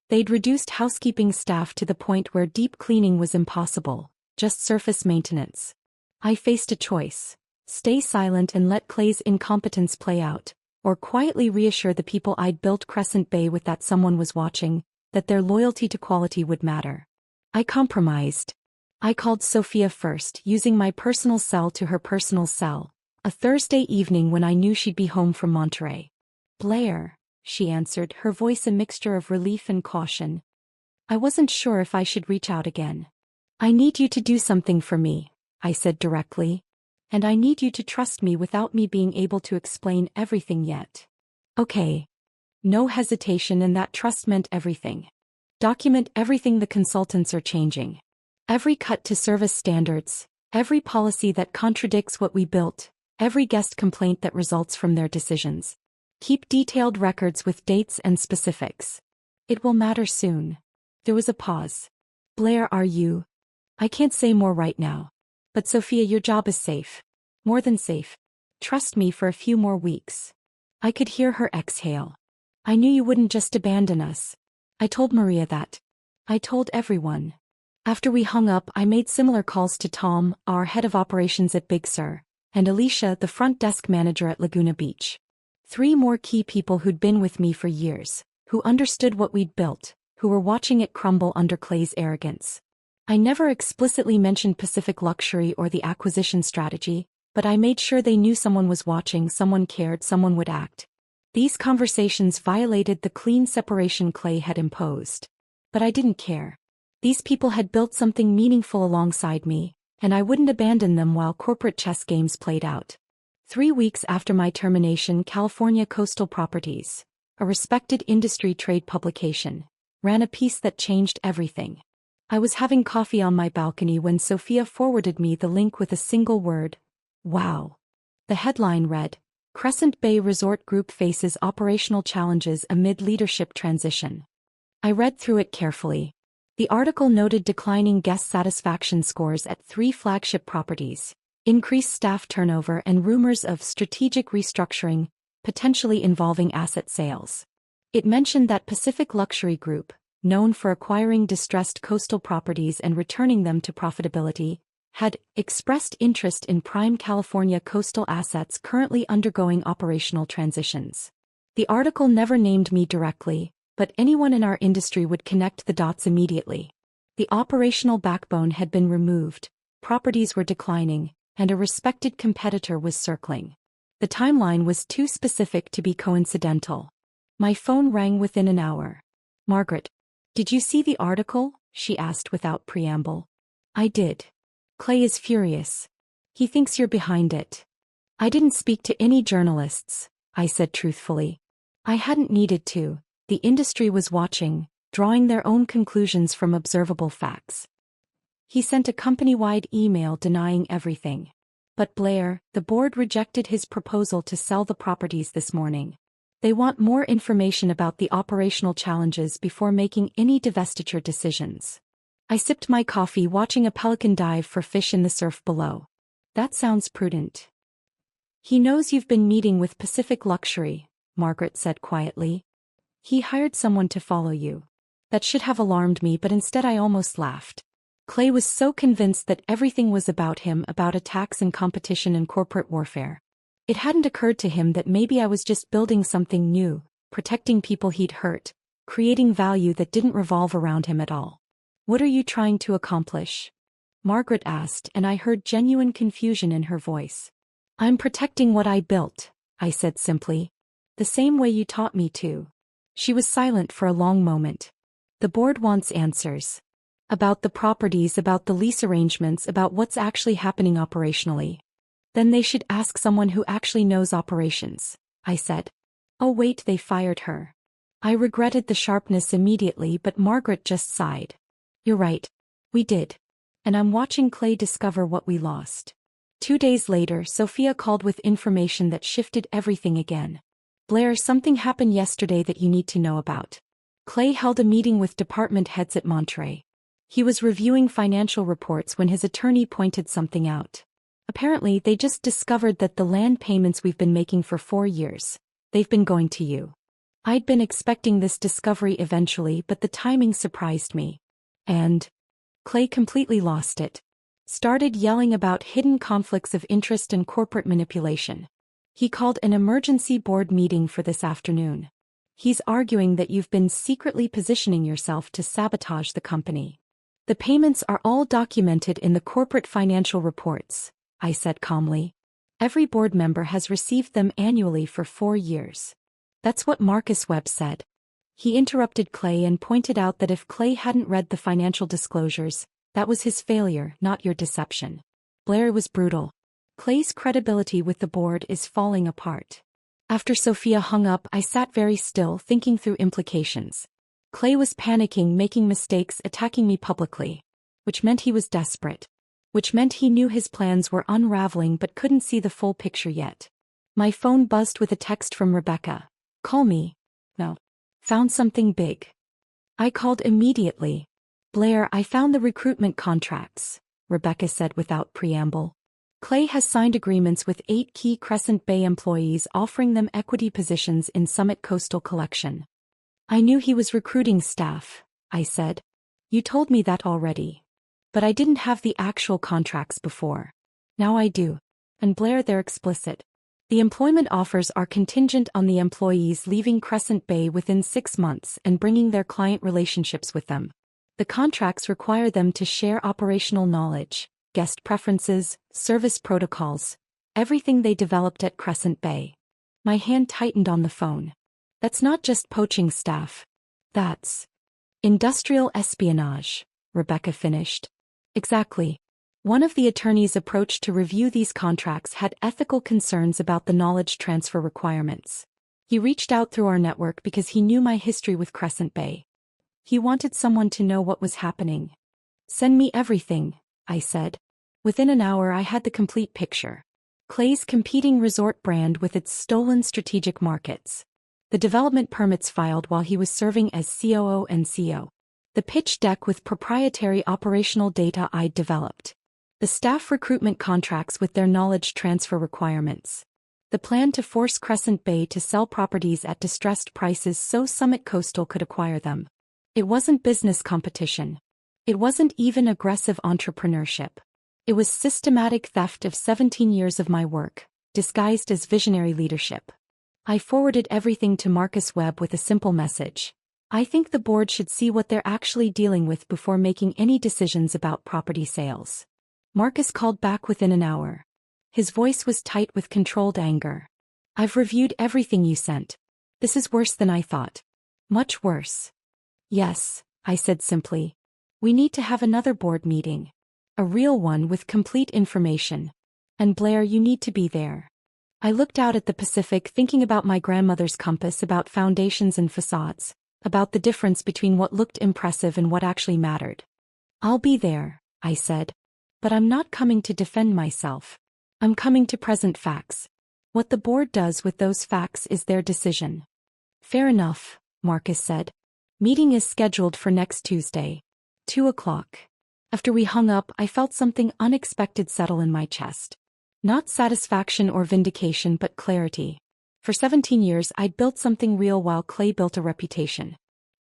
S1: They'd reduced housekeeping staff to the point where deep cleaning was impossible, just surface maintenance. I faced a choice: stay silent and let Clay's incompetence play out, or quietly reassure the people I'd built Crescent Bay with that someone was watching, that their loyalty to quality would matter. I compromised. I called Sophia first, using my personal cell to her personal cell, a Thursday evening when I knew she'd be home from Monterey. "Blair," she answered, her voice a mixture of relief and caution. I wasn't sure if I should reach out again. "I need you to do something for me," I said directly. "And I need you to trust me without me being able to explain everything yet." "Okay." No hesitation, and that trust meant everything. Document everything the consultants are changing. Every cut to service standards, every policy that contradicts what we built, every guest complaint that results from their decisions. Keep detailed records with dates and specifics. It will matter soon. There was a pause. "Blair, are you?" "I can't say more right now. But Sophia, your job is safe. More than safe. Trust me for a few more weeks." I could hear her exhale. "I knew you wouldn't just abandon us. I told Maria that. I told everyone." After we hung up, I made similar calls to Tom, our head of operations at Big Sur, and Alicia, the front desk manager at Laguna Beach. 3 more key people who'd been with me for years, who understood what we'd built, who were watching it crumble under Clay's arrogance. I never explicitly mentioned Pacific Luxury or the acquisition strategy, but I made sure they knew someone was watching, someone cared, someone would act. These conversations violated the clean separation Clay had imposed. But I didn't care. These people had built something meaningful alongside me, and I wouldn't abandon them while corporate chess games played out. 3 weeks after my termination, California Coastal Properties, a respected industry trade publication, ran a piece that changed everything. I was having coffee on my balcony when Sophia forwarded me the link with a single word: "Wow." The headline read, "Crescent Bay Resort Group faces operational challenges amid leadership transition." I read through it carefully. The article noted declining guest satisfaction scores at 3 flagship properties, increased staff turnover, and rumors of strategic restructuring, potentially involving asset sales. It mentioned that Pacific Luxury Group, known for acquiring distressed coastal properties and returning them to profitability, had expressed interest in prime California coastal assets currently undergoing operational transitions. The article never named me directly, but anyone in our industry would connect the dots immediately. The operational backbone had been removed, properties were declining, and a respected competitor was circling. The timeline was too specific to be coincidental. My phone rang within an hour. "Margaret, did you see the article?" she asked without preamble. "I did. Clay is furious. He thinks you're behind it." "I didn't speak to any journalists," I said truthfully. I hadn't needed to. The industry was watching, drawing their own conclusions from observable facts. He sent a company-wide email denying everything. "But Blair, the board rejected his proposal to sell the properties this morning. They want more information about the operational challenges before making any divestiture decisions." I sipped my coffee, watching a pelican dive for fish in the surf below. "That sounds prudent." "He knows you've been meeting with Pacific Luxury," Margaret said quietly. "He hired someone to follow you." That should have alarmed me, but instead I almost laughed. Clay was so convinced that everything was about him, about attacks and competition and corporate warfare. It hadn't occurred to him that maybe I was just building something new, protecting people he'd hurt, creating value that didn't revolve around him at all. "What are you trying to accomplish?" Margaret asked, and I heard genuine confusion in her voice. "I'm protecting what I built," I said simply. The same way you taught me to. She was silent for a long moment. The board wants answers. About the properties, about the lease arrangements, about what's actually happening operationally. Then they should ask someone who actually knows operations, I said. Oh wait, they fired her. I regretted the sharpness immediately, but Margaret just sighed. You're right. We did. And I'm watching Clay discover what we lost. 2 days later, Sophia called with information that shifted everything again. Blair, something happened yesterday that you need to know about. Clay held a meeting with department heads at Monterey. He was reviewing financial reports when his attorney pointed something out. Apparently, they just discovered that the land payments we've been making for 4 years, they've been going to you. I'd been expecting this discovery eventually, but the timing surprised me. And Clay completely lost it. Started yelling about hidden conflicts of interest and corporate manipulation. He called an emergency board meeting for this afternoon. He's arguing that you've been secretly positioning yourself to sabotage the company. The payments are all documented in the corporate financial reports, I said calmly. Every board member has received them annually for 4 years. That's what Marcus Webb said. He interrupted Clay and pointed out that if Clay hadn't read the financial disclosures, that was his failure, not your deception. Blair was brutal. Clay's credibility with the board is falling apart. After Sophia hung up, I sat very still, thinking through implications. Clay was panicking, making mistakes, attacking me publicly. Which meant he was desperate. Which meant he knew his plans were unraveling but couldn't see the full picture yet. My phone buzzed with a text from Rebecca. Call me. No. Found something big. I called immediately. Blair, I found the recruitment contracts, Rebecca said without preamble. Clay has signed agreements with 8 key Crescent Bay employees offering them equity positions in Summit Coastal Collection. I knew he was recruiting staff, I said. You told me that already. But I didn't have the actual contracts before. Now I do. And Blair, they're explicit. The employment offers are contingent on the employees leaving Crescent Bay within 6 months and bringing their client relationships with them. The contracts require them to share operational knowledge, guest preferences, service protocols, everything they developed at Crescent Bay. My hand tightened on the phone. That's not just poaching staff. That's industrial espionage, Rebecca finished. Exactly. One of the attorneys approached to review these contracts had ethical concerns about the knowledge transfer requirements. He reached out through our network because he knew my history with Crescent Bay. He wanted someone to know what was happening. Send me everything, I said. Within an hour I had the complete picture. Clay's competing resort brand with its stolen strategic markets. The development permits filed while he was serving as COO and CO. The pitch deck with proprietary operational data I'd developed. The staff recruitment contracts with their knowledge transfer requirements. The plan to force Crescent Bay to sell properties at distressed prices so Summit Coastal could acquire them. It wasn't business competition. It wasn't even aggressive entrepreneurship. It was systematic theft of 17 years of my work, disguised as visionary leadership. I forwarded everything to Marcus Webb with a simple message. I think the board should see what they're actually dealing with before making any decisions about property sales. Marcus called back within an hour. His voice was tight with controlled anger. I've reviewed everything you sent. This is worse than I thought. Much worse. Yes, I said simply. We need to have another board meeting. A real one with complete information. And Blair, you need to be there. I looked out at the Pacific, thinking about my grandmother's compass, about foundations and facades, about the difference between what looked impressive and what actually mattered. I'll be there, I said. But I'm not coming to defend myself. I'm coming to present facts. What the board does with those facts is their decision. Fair enough, Marcus said. Meeting is scheduled for next Tuesday. 2 o'clock. After we hung up, I felt something unexpected settle in my chest. Not satisfaction or vindication, but clarity. For 17 years I'd built something real while Clay built a reputation.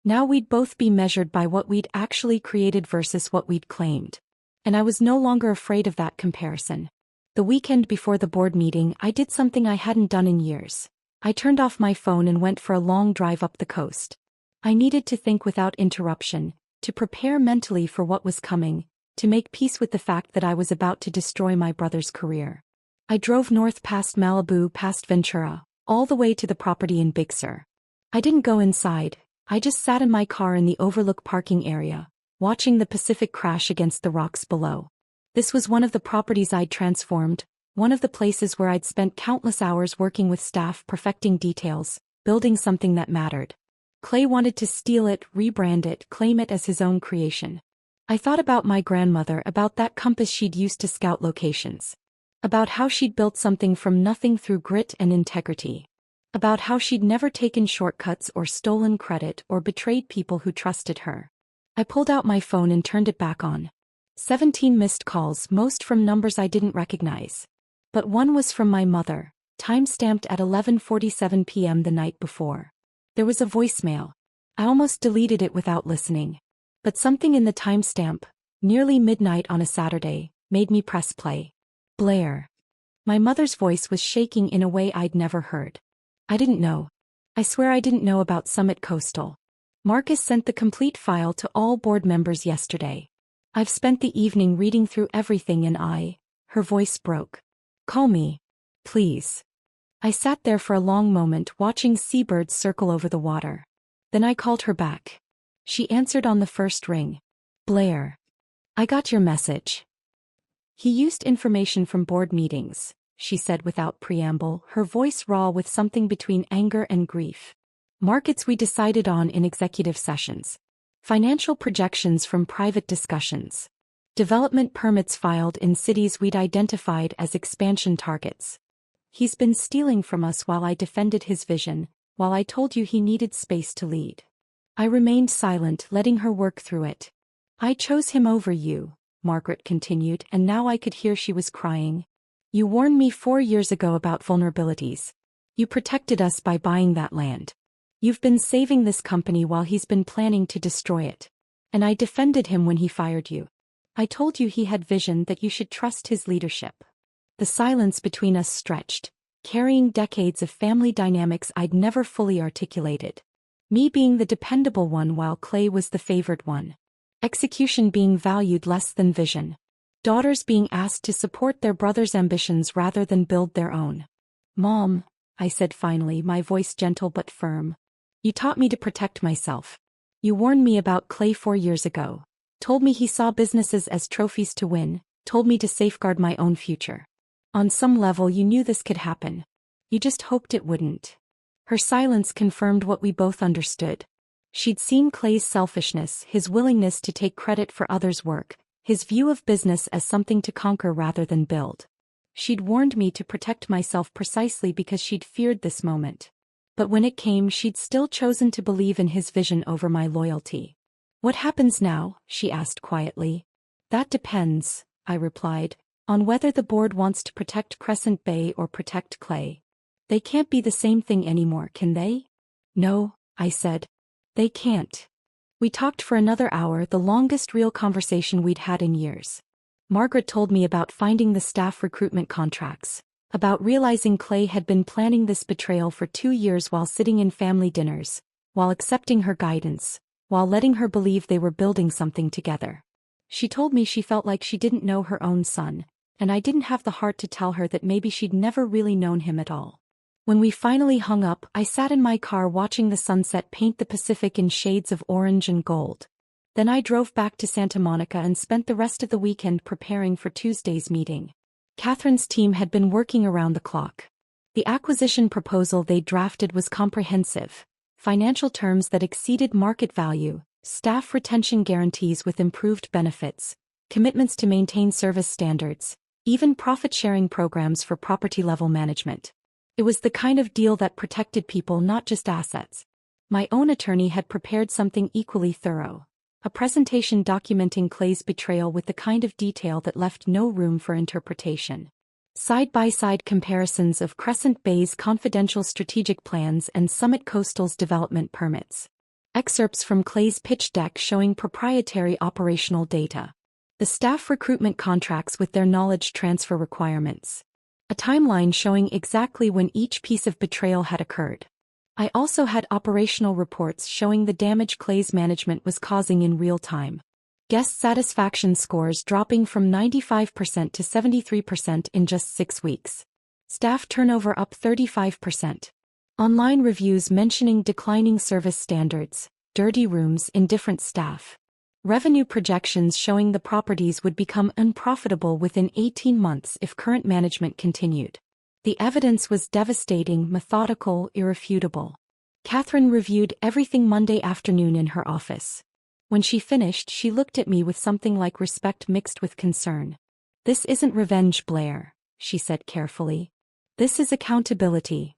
S1: Now we'd both be measured by what we'd actually created versus what we'd claimed. And I was no longer afraid of that comparison. The weekend before the board meeting, I did something I hadn't done in years. I turned off my phone and went for a long drive up the coast. I needed to think without interruption, to prepare mentally for what was coming, to make peace with the fact that I was about to destroy my brother's career. I drove north past Malibu, past Ventura, all the way to the property in Big Sur. I didn't go inside, I just sat in my car in the overlook parking area, watching the Pacific crash against the rocks below. This was one of the properties I'd transformed, one of the places where I'd spent countless hours working with staff perfecting details, building something that mattered. Clay wanted to steal it, rebrand it, claim it as his own creation. I thought about my grandmother, about that compass she'd used to scout locations. About how she'd built something from nothing through grit and integrity. About how she'd never taken shortcuts or stolen credit or betrayed people who trusted her. I pulled out my phone and turned it back on. 17 missed calls, most from numbers I didn't recognize. But one was from my mother, time-stamped at 11:47 p.m. the night before. There was a voicemail. I almost deleted it without listening. But something in the timestamp, nearly midnight on a Saturday, made me press play. Blair. My mother's voice was shaking in a way I'd never heard. I didn't know. I swear I didn't know about Summit Coastal. Marcus sent the complete file to all board members yesterday. I've spent the evening reading through everything and her voice broke. Call me. Please. I sat there for a long moment watching seabirds circle over the water. Then I called her back. She answered on the first ring. Blair. I got your message. He used information from board meetings, she said without preamble, her voice raw with something between anger and grief. Markets we decided on in executive sessions. Financial projections from private discussions. Development permits filed in cities we'd identified as expansion targets. He's been stealing from us while I defended his vision, while I told you he needed space to lead. I remained silent, letting her work through it. I chose him over you, Margaret continued, and now I could hear she was crying. You warned me 4 years ago about vulnerabilities. You protected us by buying that land. You've been saving this company while he's been planning to destroy it. And I defended him when he fired you. I told you he had vision, that you should trust his leadership. The silence between us stretched, carrying decades of family dynamics I'd never fully articulated. Me being the dependable one while Clay was the favored one. Execution being valued less than vision. Daughters being asked to support their brother's ambitions rather than build their own. Mom, I said finally, my voice gentle but firm. You taught me to protect myself. You warned me about Clay 4 years ago. Told me he saw businesses as trophies to win, told me to safeguard my own future. On some level you knew this could happen. You just hoped it wouldn't. Her silence confirmed what we both understood. She'd seen Clay's selfishness, his willingness to take credit for others' work, his view of business as something to conquer rather than build. She'd warned me to protect myself precisely because she'd feared this moment. But when it came, she'd still chosen to believe in his vision over my loyalty. What happens now? She asked quietly. That depends, I replied, on whether the board wants to protect Crescent Bay or protect Clay. They can't be the same thing anymore, can they? No, I said. They can't. We talked for another hour, the longest real conversation we'd had in years. Margaret told me about finding the staff recruitment contracts, about realizing Clay had been planning this betrayal for 2 years while sitting in family dinners, while accepting her guidance, while letting her believe they were building something together. She told me she felt like she didn't know her own son, and I didn't have the heart to tell her that maybe she'd never really known him at all. When we finally hung up, I sat in my car watching the sunset paint the Pacific in shades of orange and gold. Then I drove back to Santa Monica and spent the rest of the weekend preparing for Tuesday's meeting. Catherine's team had been working around the clock. The acquisition proposal they drafted was comprehensive. Financial terms that exceeded market value, staff retention guarantees with improved benefits, commitments to maintain service standards, even profit-sharing programs for property-level management. It was the kind of deal that protected people, not just assets. My own attorney had prepared something equally thorough. A presentation documenting Clay's betrayal with the kind of detail that left no room for interpretation. Side-by-side comparisons of Crescent Bay's confidential strategic plans and Summit Coastal's development permits. Excerpts from Clay's pitch deck showing proprietary operational data. The staff recruitment contracts with their knowledge transfer requirements. A timeline showing exactly when each piece of betrayal had occurred. I also had operational reports showing the damage Clay's management was causing in real time. Guest satisfaction scores dropping from 95% to 73% in just 6 weeks. Staff turnover up 35%. Online reviews mentioning declining service standards, dirty rooms, indifferent staff. Revenue projections showing the properties would become unprofitable within 18 months if current management continued. The evidence was devastating, methodical, irrefutable. Catherine reviewed everything Monday afternoon in her office. When she finished, she looked at me with something like respect mixed with concern. "This isn't revenge, Blair," she said carefully. "This is accountability."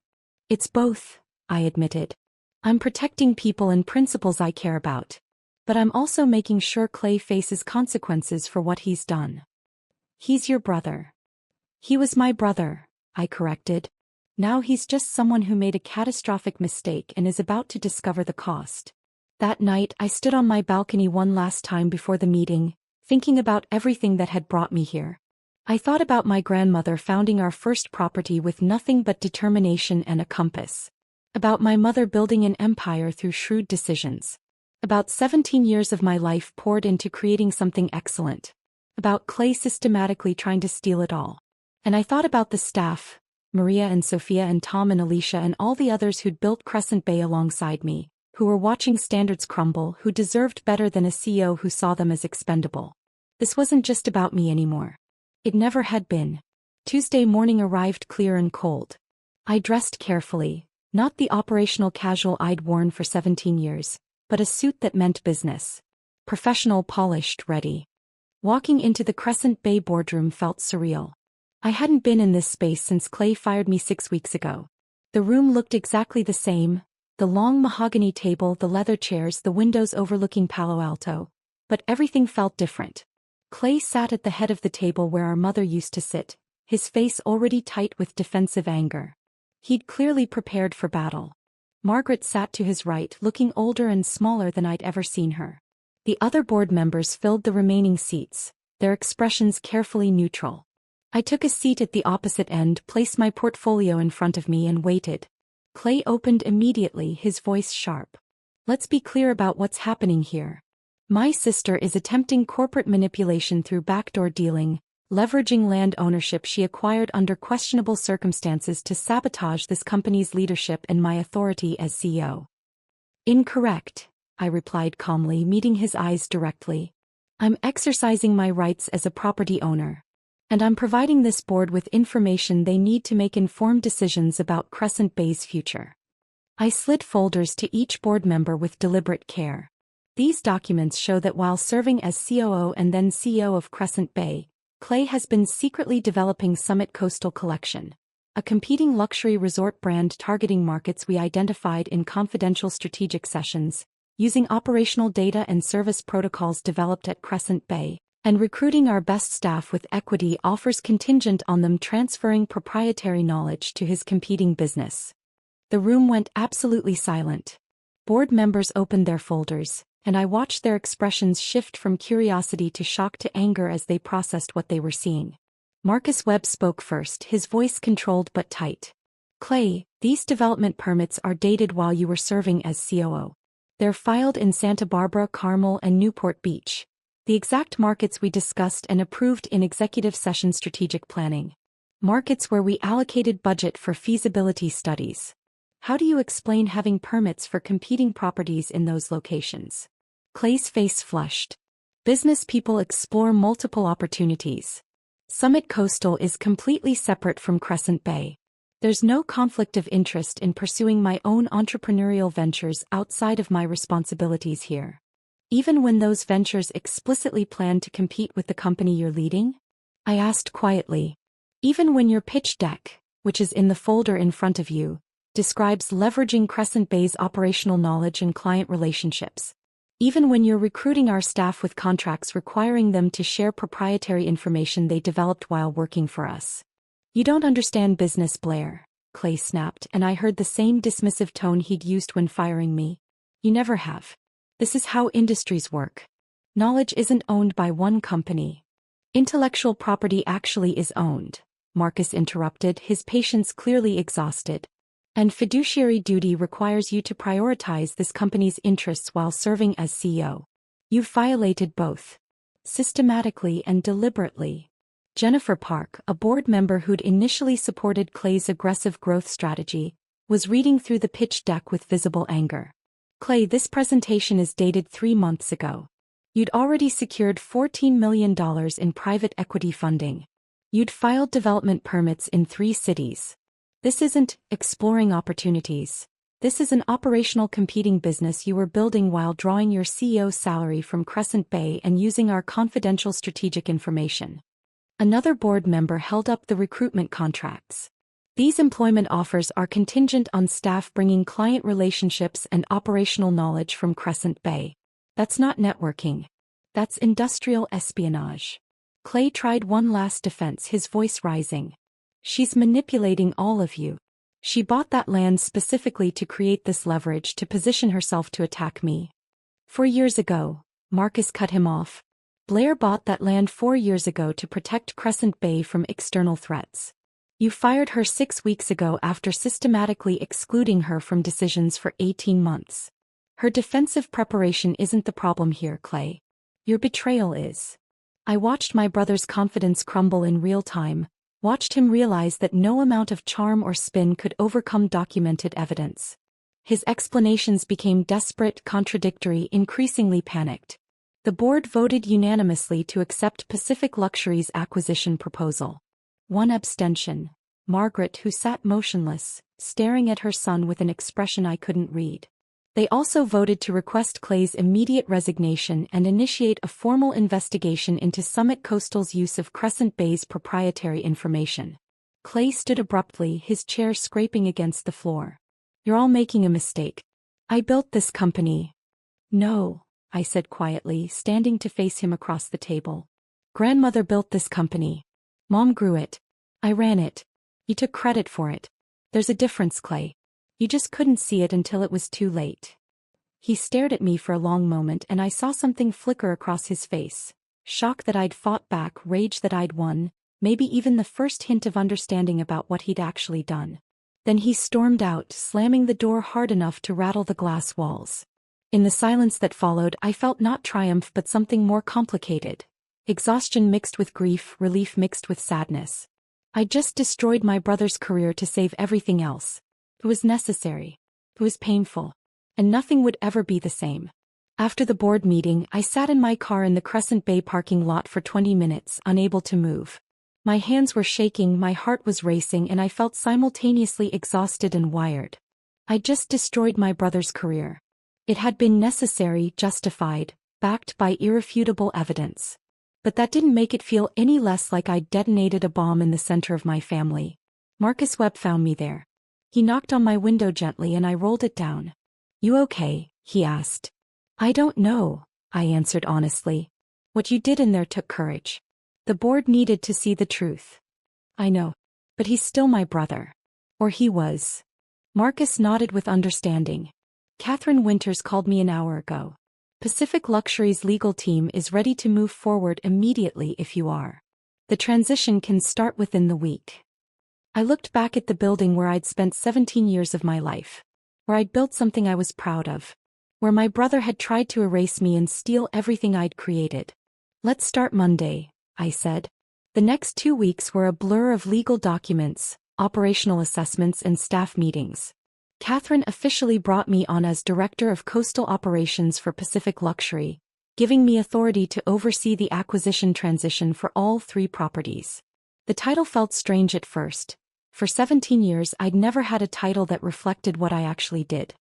S1: "It's both," I admitted. "I'm protecting people and principles I care about. But I'm also making sure Clay faces consequences for what he's done." "He's your brother." "He was my brother," I corrected. "Now he's just someone who made a catastrophic mistake and is about to discover the cost." That night I stood on my balcony one last time before the meeting, thinking about everything that had brought me here. I thought about my grandmother founding our first property with nothing but determination and a compass. About my mother building an empire through shrewd decisions. About 17 years of my life poured into creating something excellent. About Clay systematically trying to steal it all. And I thought about the staff, Maria and Sophia and Tom and Alicia and all the others who'd built Crescent Bay alongside me, who were watching standards crumble, who deserved better than a CEO who saw them as expendable. This wasn't just about me anymore. It never had been. Tuesday morning arrived clear and cold. I dressed carefully, not the operational casual I'd worn for 17 years, but a suit that meant business. Professional, polished, ready. Walking into the Crescent Bay boardroom felt surreal. I hadn't been in this space since Clay fired me 6 weeks ago. The room looked exactly the same, the long mahogany table, the leather chairs, the windows overlooking Palo Alto. But everything felt different. Clay sat at the head of the table where our mother used to sit, his face already tight with defensive anger. He'd clearly prepared for battle. Margaret sat to his right, looking older and smaller than I'd ever seen her. The other board members filled the remaining seats, their expressions carefully neutral. I took a seat at the opposite end, placed my portfolio in front of me and waited. Clay opened immediately, his voice sharp. "Let's be clear about what's happening here. My sister is attempting corporate manipulation through backdoor dealing, leveraging land ownership she acquired under questionable circumstances to sabotage this company's leadership and my authority as CEO." "Incorrect," I replied calmly, meeting his eyes directly. "I'm exercising my rights as a property owner. And I'm providing this board with information they need to make informed decisions about Crescent Bay's future." I slid folders to each board member with deliberate care. These documents show that while serving as COO and then CEO of Crescent Bay, Clay has been secretly developing Summit Coastal Collection, a competing luxury resort brand targeting markets we identified in confidential strategic sessions, using operational data and service protocols developed at Crescent Bay, and recruiting our best staff with equity offers contingent on them transferring proprietary knowledge to his competing business. The room went absolutely silent. Board members opened their folders, and I watched their expressions shift from curiosity to shock to anger as they processed what they were seeing. Marcus Webb spoke first, his voice controlled but tight. "Clay, these development permits are dated while you were serving as COO. They're filed in Santa Barbara, Carmel, and Newport Beach, the exact markets we discussed and approved in executive session strategic planning. Markets where we allocated budget for feasibility studies. How do you explain having permits for competing properties in those locations?" Clay's face flushed. "Business people explore multiple opportunities. Summit Coastal is completely separate from Crescent Bay. There's no conflict of interest in pursuing my own entrepreneurial ventures outside of my responsibilities here. Even when those ventures explicitly plan to compete with the company you're leading?" I asked quietly. "Even when your pitch deck, which is in the folder in front of you, describes leveraging Crescent Bay's operational knowledge and client relationships. Even when you're recruiting our staff with contracts requiring them to share proprietary information they developed while working for us." "You don't understand business, Blair," Clay snapped, and I heard the same dismissive tone he'd used when firing me. "You never have. This is how industries work. Knowledge isn't owned by one company. Intellectual property actually is owned," Marcus interrupted, his patience clearly exhausted. "And fiduciary duty requires you to prioritize this company's interests while serving as CEO. You've violated both. Systematically and deliberately." Jennifer Park, a board member who'd initially supported Clay's aggressive growth strategy, was reading through the pitch deck with visible anger. Clay, this presentation is dated 3 months ago. You'd already secured $14 million in private equity funding. You'd filed development permits in 3 cities. This isn't exploring opportunities. This is an operational competing business you were building while drawing your CEO's salary from Crescent Bay and using our confidential strategic information. Another board member held up the recruitment contracts. These employment offers are contingent on staff bringing client relationships and operational knowledge from Crescent Bay. That's not networking. That's industrial espionage. Clay tried one last defense, his voice rising. She's manipulating all of you. She bought that land specifically to create this leverage to position herself to attack me. 4 years ago, Marcus cut him off. Blair bought that land 4 years ago to protect Crescent Bay from external threats. You fired her 6 weeks ago after systematically excluding her from decisions for 18 months. Her defensive preparation isn't the problem here, Clay. Your betrayal is. I watched my brother's confidence crumble in real time, watched him realize that no amount of charm or spin could overcome documented evidence. His explanations became desperate, contradictory, increasingly panicked. The board voted unanimously to accept Pacific Luxury's acquisition proposal. 1 abstention. Margaret, who sat motionless, staring at her son with an expression I couldn't read. They also voted to request Clay's immediate resignation and initiate a formal investigation into Summit Coastal's use of Crescent Bay's proprietary information. Clay stood abruptly, his chair scraping against the floor. You're all making a mistake. I built this company. No, I said quietly, standing to face him across the table. Grandmother built this company. Mom grew it. I ran it. You took credit for it. There's a difference, Clay. You just couldn't see it until it was too late. He stared at me for a long moment and I saw something flicker across his face. Shock that I'd fought back, rage that I'd won, maybe even the first hint of understanding about what he'd actually done. Then he stormed out, slamming the door hard enough to rattle the glass walls. In the silence that followed, I felt not triumph but something more complicated. Exhaustion mixed with grief, relief mixed with sadness. I'd just destroyed my brother's career to save everything else. It was necessary. It was painful. And nothing would ever be the same. After the board meeting, I sat in my car in the Crescent Bay parking lot for 20 minutes, unable to move. My hands were shaking, my heart was racing, and I felt simultaneously exhausted and wired. I just destroyed my brother's career. It had been necessary, justified, backed by irrefutable evidence. But that didn't make it feel any less like I'd detonated a bomb in the center of my family. Marcus Webb found me there. He knocked on my window gently and I rolled it down. You okay? He asked. I don't know, I answered honestly. What you did in there took courage. The board needed to see the truth. I know. But he's still my brother. Or he was. Marcus nodded with understanding. Catherine Winters called me an hour ago. Pacific Luxury's legal team is ready to move forward immediately if you are. The transition can start within the week. I looked back at the building where I'd spent 17 years of my life. Where I'd built something I was proud of. Where my brother had tried to erase me and steal everything I'd created. Let's start Monday, I said. The next 2 weeks were a blur of legal documents, operational assessments and staff meetings. Catherine officially brought me on as Director of Coastal Operations for Pacific Luxury, giving me authority to oversee the acquisition transition for all 3 properties. The title felt strange at first. For 17 years I'd never had a title that reflected what I actually did.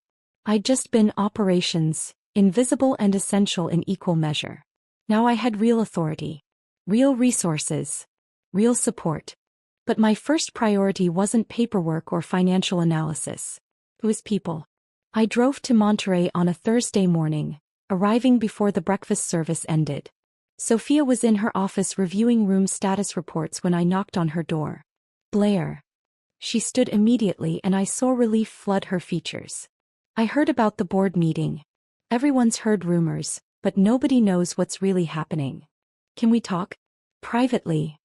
S1: I'd just been operations, invisible and essential in equal measure. Now I had real authority. Real resources. Real support. But my first priority wasn't paperwork or financial analysis. It was people. I drove to Monterey on a Thursday morning, arriving before the breakfast service ended. Sophia was in her office reviewing room status reports when I knocked on her door. Blair. She stood immediately and I saw relief flood her features. I heard about the board meeting. Everyone's heard rumors, but nobody knows what's really happening. Can we talk? Privately.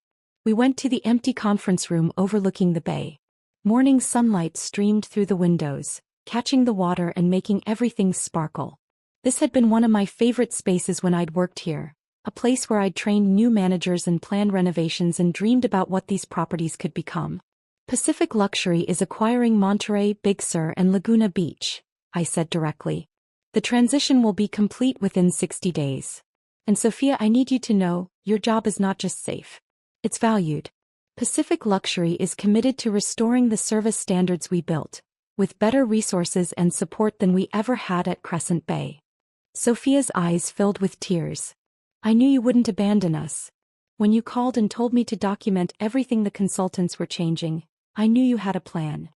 S1: We went to the empty conference room overlooking the bay. Morning sunlight streamed through the windows, catching the water and making everything sparkle. This had been one of my favorite spaces when I'd worked here, a place where I'd trained new managers and planned renovations and dreamed about what these properties could become. Pacific Luxury is acquiring Monterey, Big Sur and Laguna Beach, I said directly. The transition will be complete within 60 days. And Sophia, I need you to know, your job is not just safe. It's valued. Pacific Luxury is committed to restoring the service standards we built, with better resources and support than we ever had at Crescent Bay. Sophia's eyes filled with tears. I knew you wouldn't abandon us. When you called and told me to document everything the consultants were changing, I knew you had a plan.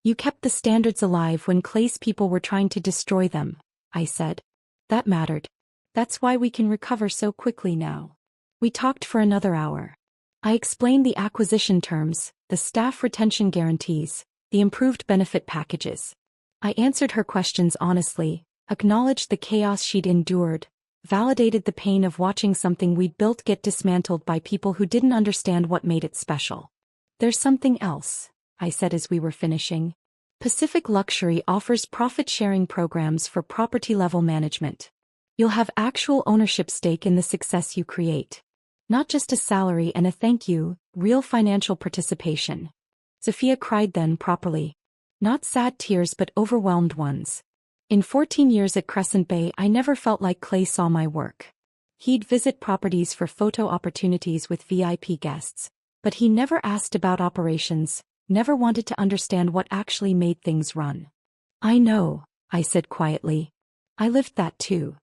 S1: You kept the standards alive when Clay's people were trying to destroy them, I said. That mattered. That's why we can recover so quickly now. We talked for another hour. I explained the acquisition terms, the staff retention guarantees, the improved benefit packages. I answered her questions honestly, acknowledged the chaos she'd endured, validated the pain of watching something we'd built get dismantled by people who didn't understand what made it special. There's something else, I said as we were finishing. Pacific Luxury offers profit-sharing programs for property-level management. You'll have actual ownership stake in the success you create. Not just a salary and a thank you, real financial participation. Sophia cried then properly. Not sad tears but overwhelmed ones. In 14 years at Crescent Bay I never felt like Clay saw my work. He'd visit properties for photo opportunities with VIP guests, but he never asked about operations, never wanted to understand what actually made things run. I know, I said quietly. I lived that too.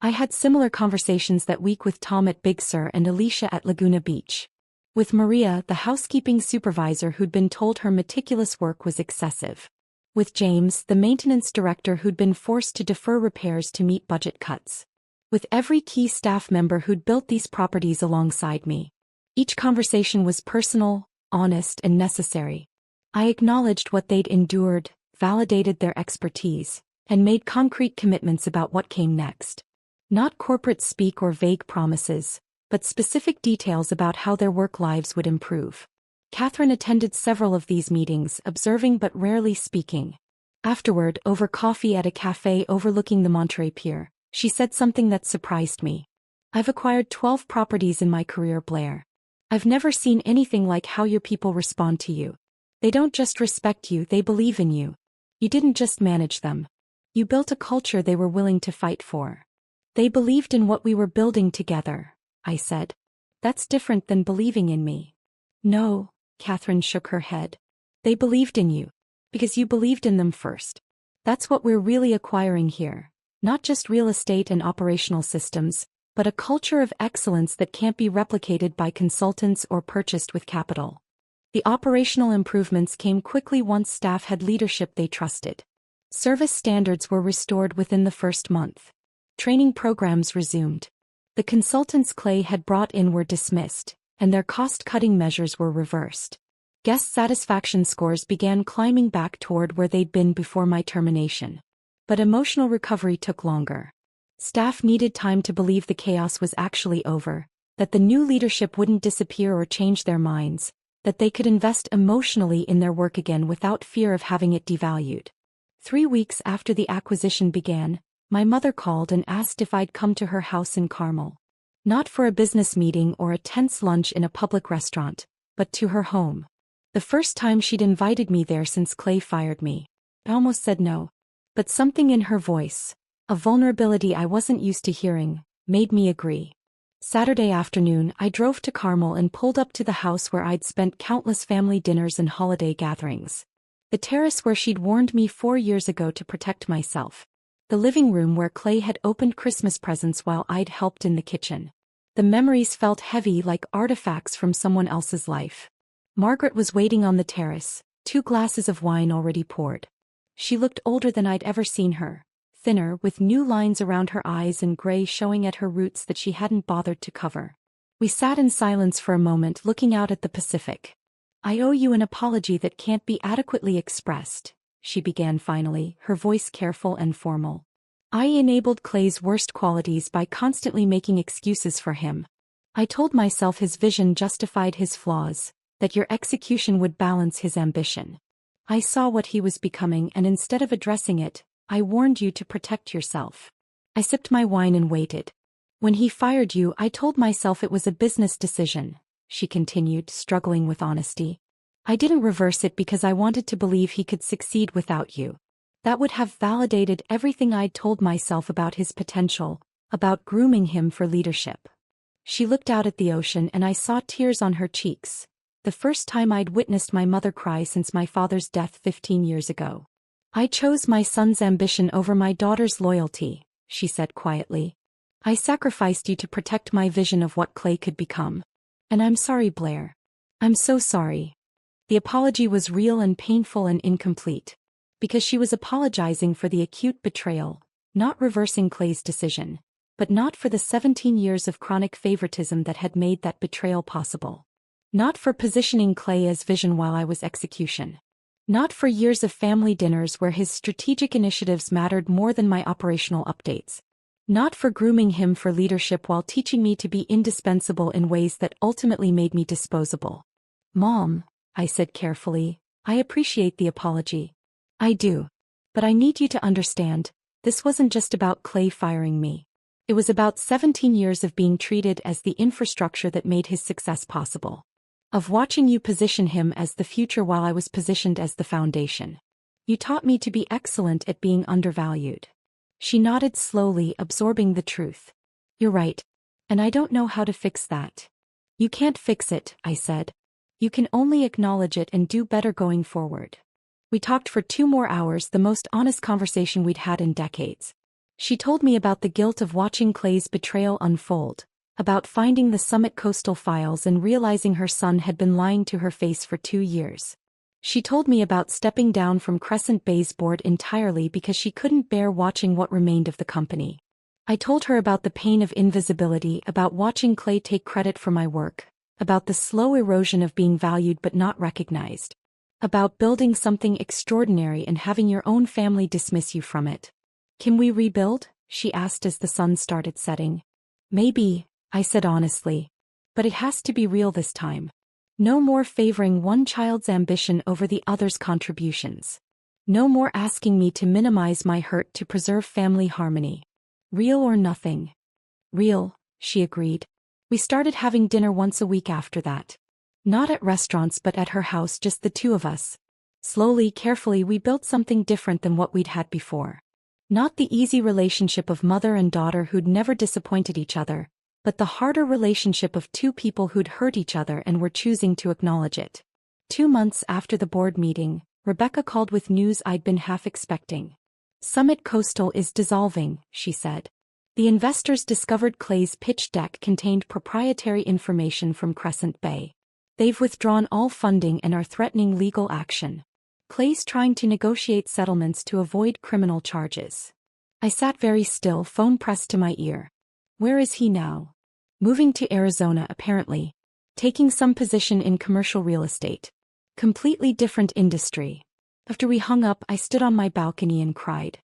S1: I had similar conversations that week with Tom at Big Sur and Alicia at Laguna Beach. With Maria, the housekeeping supervisor who'd been told her meticulous work was excessive. With James, the maintenance director who'd been forced to defer repairs to meet budget cuts. With every key staff member who'd built these properties alongside me. Each conversation was personal, honest, and necessary. I acknowledged what they'd endured, validated their expertise, and made concrete commitments about what came next. Not corporate speak or vague promises, but specific details about how their work lives would improve. Catherine attended several of these meetings, observing but rarely speaking. Afterward, over coffee at a cafe overlooking the Monterey Pier, she said something that surprised me. I've acquired 12 properties in my career, Blair. I've never seen anything like how your people respond to you. They don't just respect you, they believe in you. You didn't just manage them. You built a culture they were willing to fight for. They believed in what we were building together, I said. That's different than believing in me. No, Catherine shook her head. They believed in you. Because you believed in them first. That's what we're really acquiring here. Not just real estate and operational systems, but a culture of excellence that can't be replicated by consultants or purchased with capital. The operational improvements came quickly once staff had leadership they trusted. Service standards were restored within the first month. Training programs resumed. The consultants Clay had brought in were dismissed, and their cost-cutting measures were reversed. Guest satisfaction scores began climbing back toward where they'd been before my termination. But emotional recovery took longer. Staff needed time to believe the chaos was actually over, that the new leadership wouldn't disappear or change their minds, that they could invest emotionally in their work again without fear of having it devalued. 3 weeks after the acquisition began, my mother called and asked if I'd come to her house in Carmel. Not for a business meeting or a tense lunch in a public restaurant, but to her home. The first time she'd invited me there since Clay fired me. I almost said no. But something in her voice, a vulnerability I wasn't used to hearing, made me agree. Saturday afternoon, I drove to Carmel and pulled up to the house where I'd spent countless family dinners and holiday gatherings. The terrace where she'd warned me 4 years ago to protect myself. The living room where Clay had opened Christmas presents while I'd helped in the kitchen. The memories felt heavy like artifacts from someone else's life. Margaret was waiting on the terrace, 2 glasses of wine already poured. She looked older than I'd ever seen her, thinner with new lines around her eyes and gray showing at her roots that she hadn't bothered to cover. We sat in silence for a moment looking out at the Pacific. I owe you an apology that can't be adequately expressed, she began finally, her voice careful and formal. I enabled Clay's worst qualities by constantly making excuses for him. I told myself his vision justified his flaws, that your execution would balance his ambition. I saw what he was becoming and instead of addressing it, I warned you to protect yourself. I sipped my wine and waited. When he fired you, I told myself it was a business decision, she continued, struggling with honesty. I didn't reverse it because I wanted to believe he could succeed without you. That would have validated everything I'd told myself about his potential, about grooming him for leadership. She looked out at the ocean and I saw tears on her cheeks. The first time I'd witnessed my mother cry since my father's death 15 years ago. I chose my son's ambition over my daughter's loyalty, she said quietly. I sacrificed you to protect my vision of what Clay could become. And I'm sorry, Blair. I'm so sorry. The apology was real and painful and incomplete. Because she was apologizing for the acute betrayal, not reversing Clay's decision, but not for the 17 years of chronic favoritism that had made that betrayal possible. Not for positioning Clay as vision while I was execution. Not for years of family dinners where his strategic initiatives mattered more than my operational updates. Not for grooming him for leadership while teaching me to be indispensable in ways that ultimately made me disposable. Mom, I said carefully, I appreciate the apology. I do. But I need you to understand, this wasn't just about Clay firing me. It was about 17 years of being treated as the infrastructure that made his success possible. Of watching you position him as the future while I was positioned as the foundation. You taught me to be excellent at being undervalued. She nodded slowly, absorbing the truth. You're right. And I don't know how to fix that. You can't fix it, I said. You can only acknowledge it and do better going forward. We talked for 2 more hours, the most honest conversation we'd had in decades. She told me about the guilt of watching Clay's betrayal unfold, about finding the Summit Coastal files and realizing her son had been lying to her face for 2 years. She told me about stepping down from Crescent Bay's board entirely because she couldn't bear watching what remained of the company. I told her about the pain of invisibility, about watching Clay take credit for my work, about the slow erosion of being valued but not recognized, about building something extraordinary and having your own family dismiss you from it. Can we rebuild? She asked as the sun started setting. Maybe, I said honestly. But it has to be real this time. No more favoring one child's ambition over the other's contributions. No more asking me to minimize my hurt to preserve family harmony. Real or nothing. Real, she agreed. We started having dinner once a week after that. Not at restaurants but at her house, just the 2 of us. Slowly, carefully, we built something different than what we'd had before. Not the easy relationship of mother and daughter who'd never disappointed each other, but the harder relationship of 2 people who'd hurt each other and were choosing to acknowledge it. 2 months after the board meeting, Rebecca called with news I'd been half expecting. Summit Coastal is dissolving, she said. The investors discovered Clay's pitch deck contained proprietary information from Crescent Bay. They've withdrawn all funding and are threatening legal action. Clay's trying to negotiate settlements to avoid criminal charges. I sat very still, phone pressed to my ear. Where is he now? Moving to Arizona apparently. Taking some position in commercial real estate. Completely different industry. After we hung up, I stood on my balcony and cried.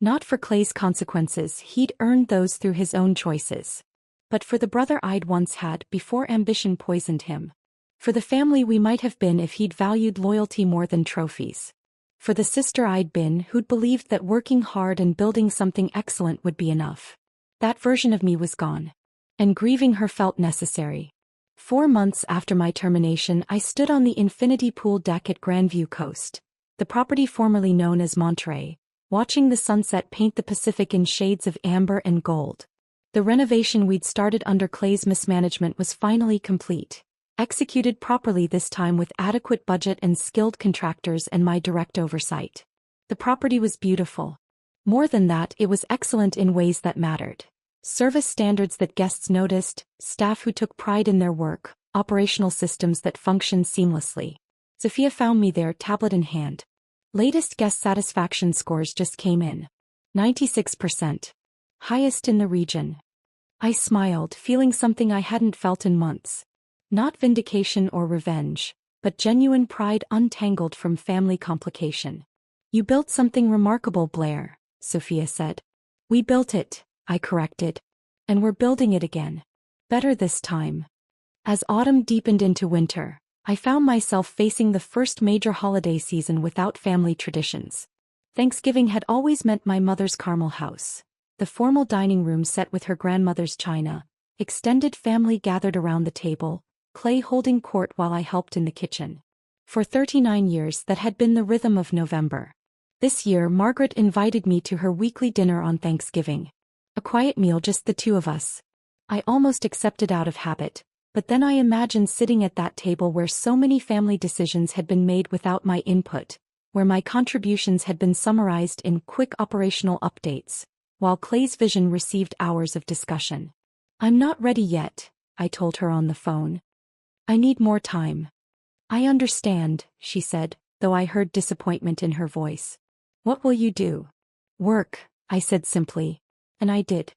S1: Not for Clay's consequences, he'd earned those through his own choices. But for the brother I'd once had before ambition poisoned him. For the family we might have been if he'd valued loyalty more than trophies. For the sister I'd been who'd believed that working hard and building something excellent would be enough. That version of me was gone. And grieving her felt necessary. 4 months after my termination, I stood on the infinity pool deck at Grandview Coast, the property formerly known as Monterey, watching the sunset paint the Pacific in shades of amber and gold. The renovation we'd started under Clay's mismanagement was finally complete. Executed properly this time with adequate budget and skilled contractors and my direct oversight. The property was beautiful. More than that, it was excellent in ways that mattered. Service standards that guests noticed, staff who took pride in their work, operational systems that functioned seamlessly. Sophia found me there, tablet in hand. Latest guest satisfaction scores just came in. 96%. Highest in the region. I smiled, feeling something I hadn't felt in months. Not vindication or revenge, but genuine pride untangled from family complication. You built something remarkable, Blair, Sophia said. We built it, I corrected. And we're building it again. Better this time. As autumn deepened into winter, I found myself facing the first major holiday season without family traditions. Thanksgiving had always meant my mother's Carmel house. The formal dining room set with her grandmother's china, extended family gathered around the table, Clay holding court while I helped in the kitchen. For 39 years that had been the rhythm of November. This year Margaret invited me to her weekly dinner on Thanksgiving. A quiet meal, just the two of us. I almost accepted out of habit, but then I imagined sitting at that table where so many family decisions had been made without my input, where my contributions had been summarized in quick operational updates, while Clay's vision received hours of discussion. "I'm not ready yet," I told her on the phone. "I need more time." "I understand," she said, though I heard disappointment in her voice. "What will you do?" "Work," I said simply. And I did.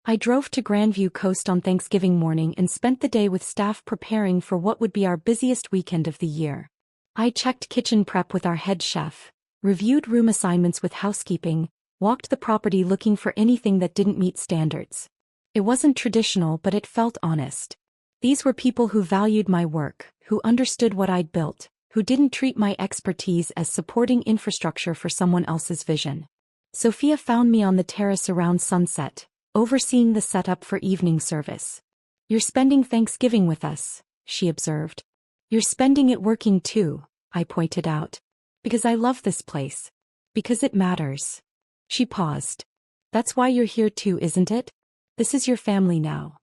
S1: I drove to Grandview Coast on Thanksgiving morning and spent the day with staff preparing for what would be our busiest weekend of the year. I checked kitchen prep with our head chef, reviewed room assignments with housekeeping, walked the property looking for anything that didn't meet standards. It wasn't traditional, but it felt honest. These were people who valued my work, who understood what I'd built, who didn't treat my expertise as supporting infrastructure for someone else's vision. Sophia found me on the terrace around sunset, overseeing the setup for evening service. "You're spending Thanksgiving with us," she observed. "You're spending it working too," I pointed out. "Because I love this place. Because it matters." She paused. "That's why you're here too, isn't it? This is your family now."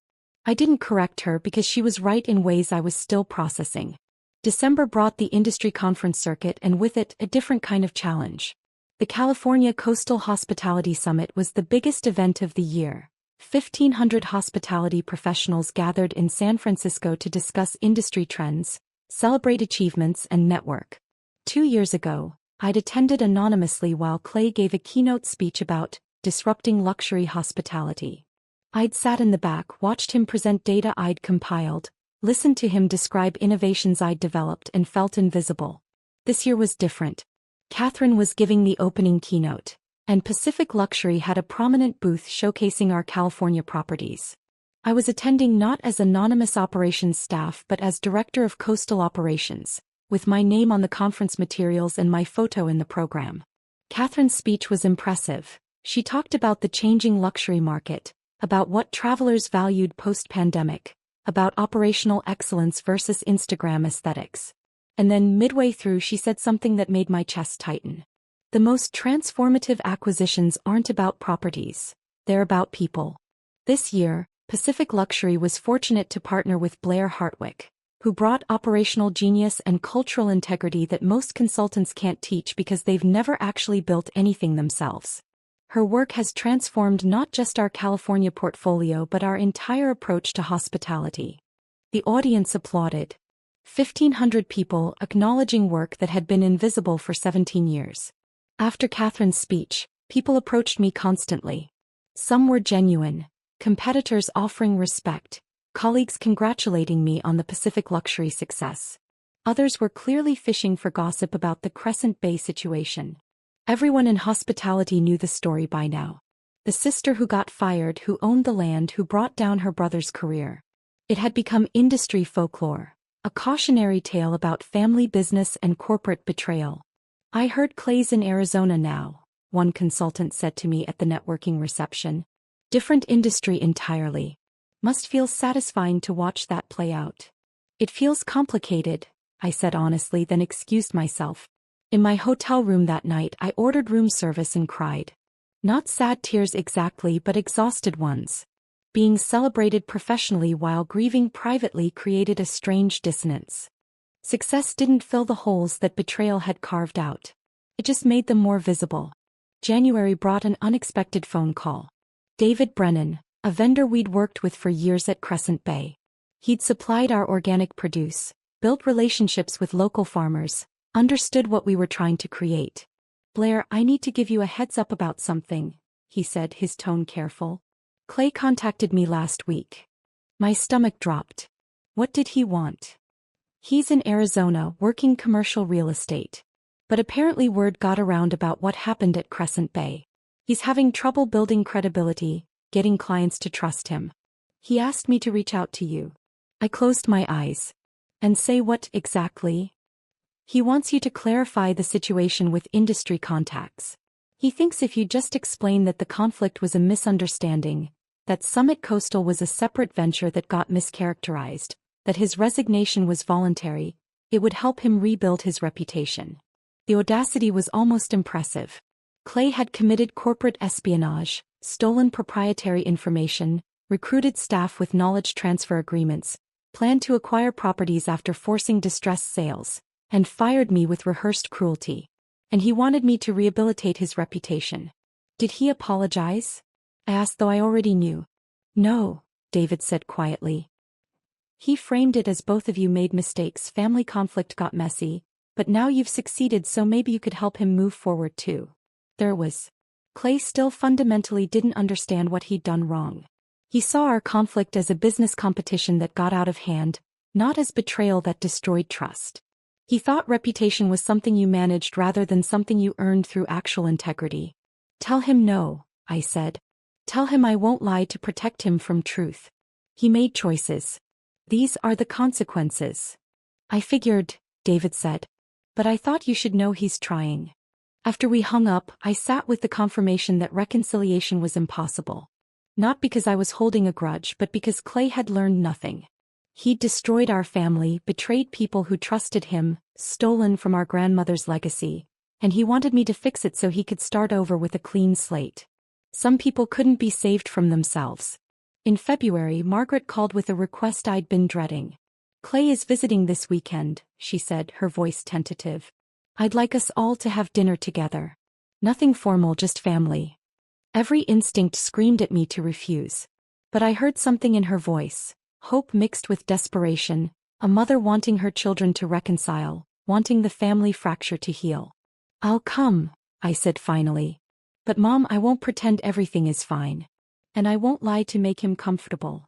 S1: I didn't correct her because she was right in ways I was still processing. December brought the industry conference circuit and with it a different kind of challenge. The California Coastal Hospitality Summit was the biggest event of the year. 1,500 hospitality professionals gathered in San Francisco to discuss industry trends, celebrate achievements, and network. 2 years ago, I'd attended anonymously while Clay gave a keynote speech about disrupting luxury hospitality. I'd sat in the back, watched him present data I'd compiled, listened to him describe innovations I'd developed, and felt invisible. This year was different. Catherine was giving the opening keynote, and Pacific Luxury had a prominent booth showcasing our California properties. I was attending not as anonymous operations staff but as Director of Coastal Operations, with my name on the conference materials and my photo in the program. Catherine's speech was impressive. She talked about the changing luxury market, about what travelers valued post-pandemic, about operational excellence versus Instagram aesthetics. And then midway through she said something that made my chest tighten. The most transformative acquisitions aren't about properties, they're about people. This year, Pacific Luxury was fortunate to partner with Blair Hartwick, who brought operational genius and cultural integrity that most consultants can't teach because they've never actually built anything themselves. Her work has transformed not just our California portfolio but our entire approach to hospitality. The audience applauded. 1,500 people acknowledging work that had been invisible for 17 years. After Catherine's speech, people approached me constantly. Some were genuine, competitors offering respect, colleagues congratulating me on the Pacific Luxury success. Others were clearly fishing for gossip about the Crescent Bay situation. Everyone in hospitality knew the story by now. The sister who got fired, who owned the land, who brought down her brother's career. It had become industry folklore, a cautionary tale about family business and corporate betrayal. "I heard Clay's in Arizona now," one consultant said to me at the networking reception. "Different industry entirely. Must feel satisfying to watch that play out." "It feels complicated," I said honestly, then excused myself. In my hotel room that night I ordered room service and cried. Not sad tears exactly, but exhausted ones. Being celebrated professionally while grieving privately created a strange dissonance. Success didn't fill the holes that betrayal had carved out. It just made them more visible. January brought an unexpected phone call. David Brennan, a vendor we'd worked with for years at Crescent Bay. He'd supplied our organic produce, built relationships with local farmers, understood what we were trying to create. "Blair, I need to give you a heads up about something," he said, his tone careful. "Clay contacted me last week." My stomach dropped. What did he want? He's in Arizona working commercial real estate. But apparently word got around about what happened at Crescent Bay. He's having trouble building credibility, getting clients to trust him. He asked me to reach out to you. I closed my eyes. And say what exactly? He wants you to clarify the situation with industry contacts. He thinks if you just explain that the conflict was a misunderstanding, that Summit Coastal was a separate venture that got mischaracterized, that his resignation was voluntary, It would help him rebuild his reputation. The audacity was almost impressive. Clay had committed corporate espionage, stolen proprietary information, recruited staff with knowledge transfer agreements, planned to acquire properties after forcing distressed sales, and fired me with rehearsed cruelty. And he wanted me to rehabilitate his reputation. Did he apologize? I asked, though I already knew. No, David said quietly. He framed it as both of you made mistakes, family conflict got messy, but now you've succeeded, so maybe you could help him move forward too. There was. Clay still fundamentally didn't understand what he'd done wrong. He saw our conflict as a business competition that got out of hand, not as betrayal that destroyed trust. He thought reputation was something you managed rather than something you earned through actual integrity. Tell him no, I said. Tell him I won't lie to protect him from truth. He made choices. These are the consequences. I figured, David said. But I thought you should know he's trying. After we hung up, I sat with the confirmation that reconciliation was impossible. Not because I was holding a grudge, but because Clay had learned nothing. He'd destroyed our family, betrayed people who trusted him, stolen from our grandmother's legacy, and he wanted me to fix it so he could start over with a clean slate. Some people couldn't be saved from themselves. In February, Margaret called with a request I'd been dreading. Clay is visiting this weekend, she said, her voice tentative. I'd like us all to have dinner together. Nothing formal, just family. Every instinct screamed at me to refuse. But I heard something in her voice, hope mixed with desperation, a mother wanting her children to reconcile, wanting the family fracture to heal. I'll come, I said finally. But Mom, I won't pretend everything is fine. And I won't lie to make him comfortable.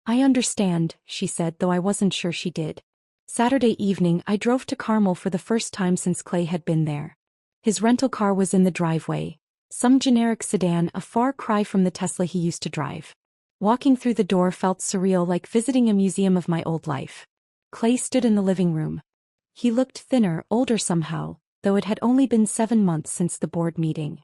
S1: I understand, she said, though I wasn't sure she did. Saturday evening, I drove to Carmel for the first time since Clay had been there. His rental car was in the driveway. Some generic sedan, a far cry from the Tesla he used to drive. Walking through the door felt surreal, like visiting a museum of my old life. Clay stood in the living room. He looked thinner, older somehow, though it had only been 7 months since the board meeting.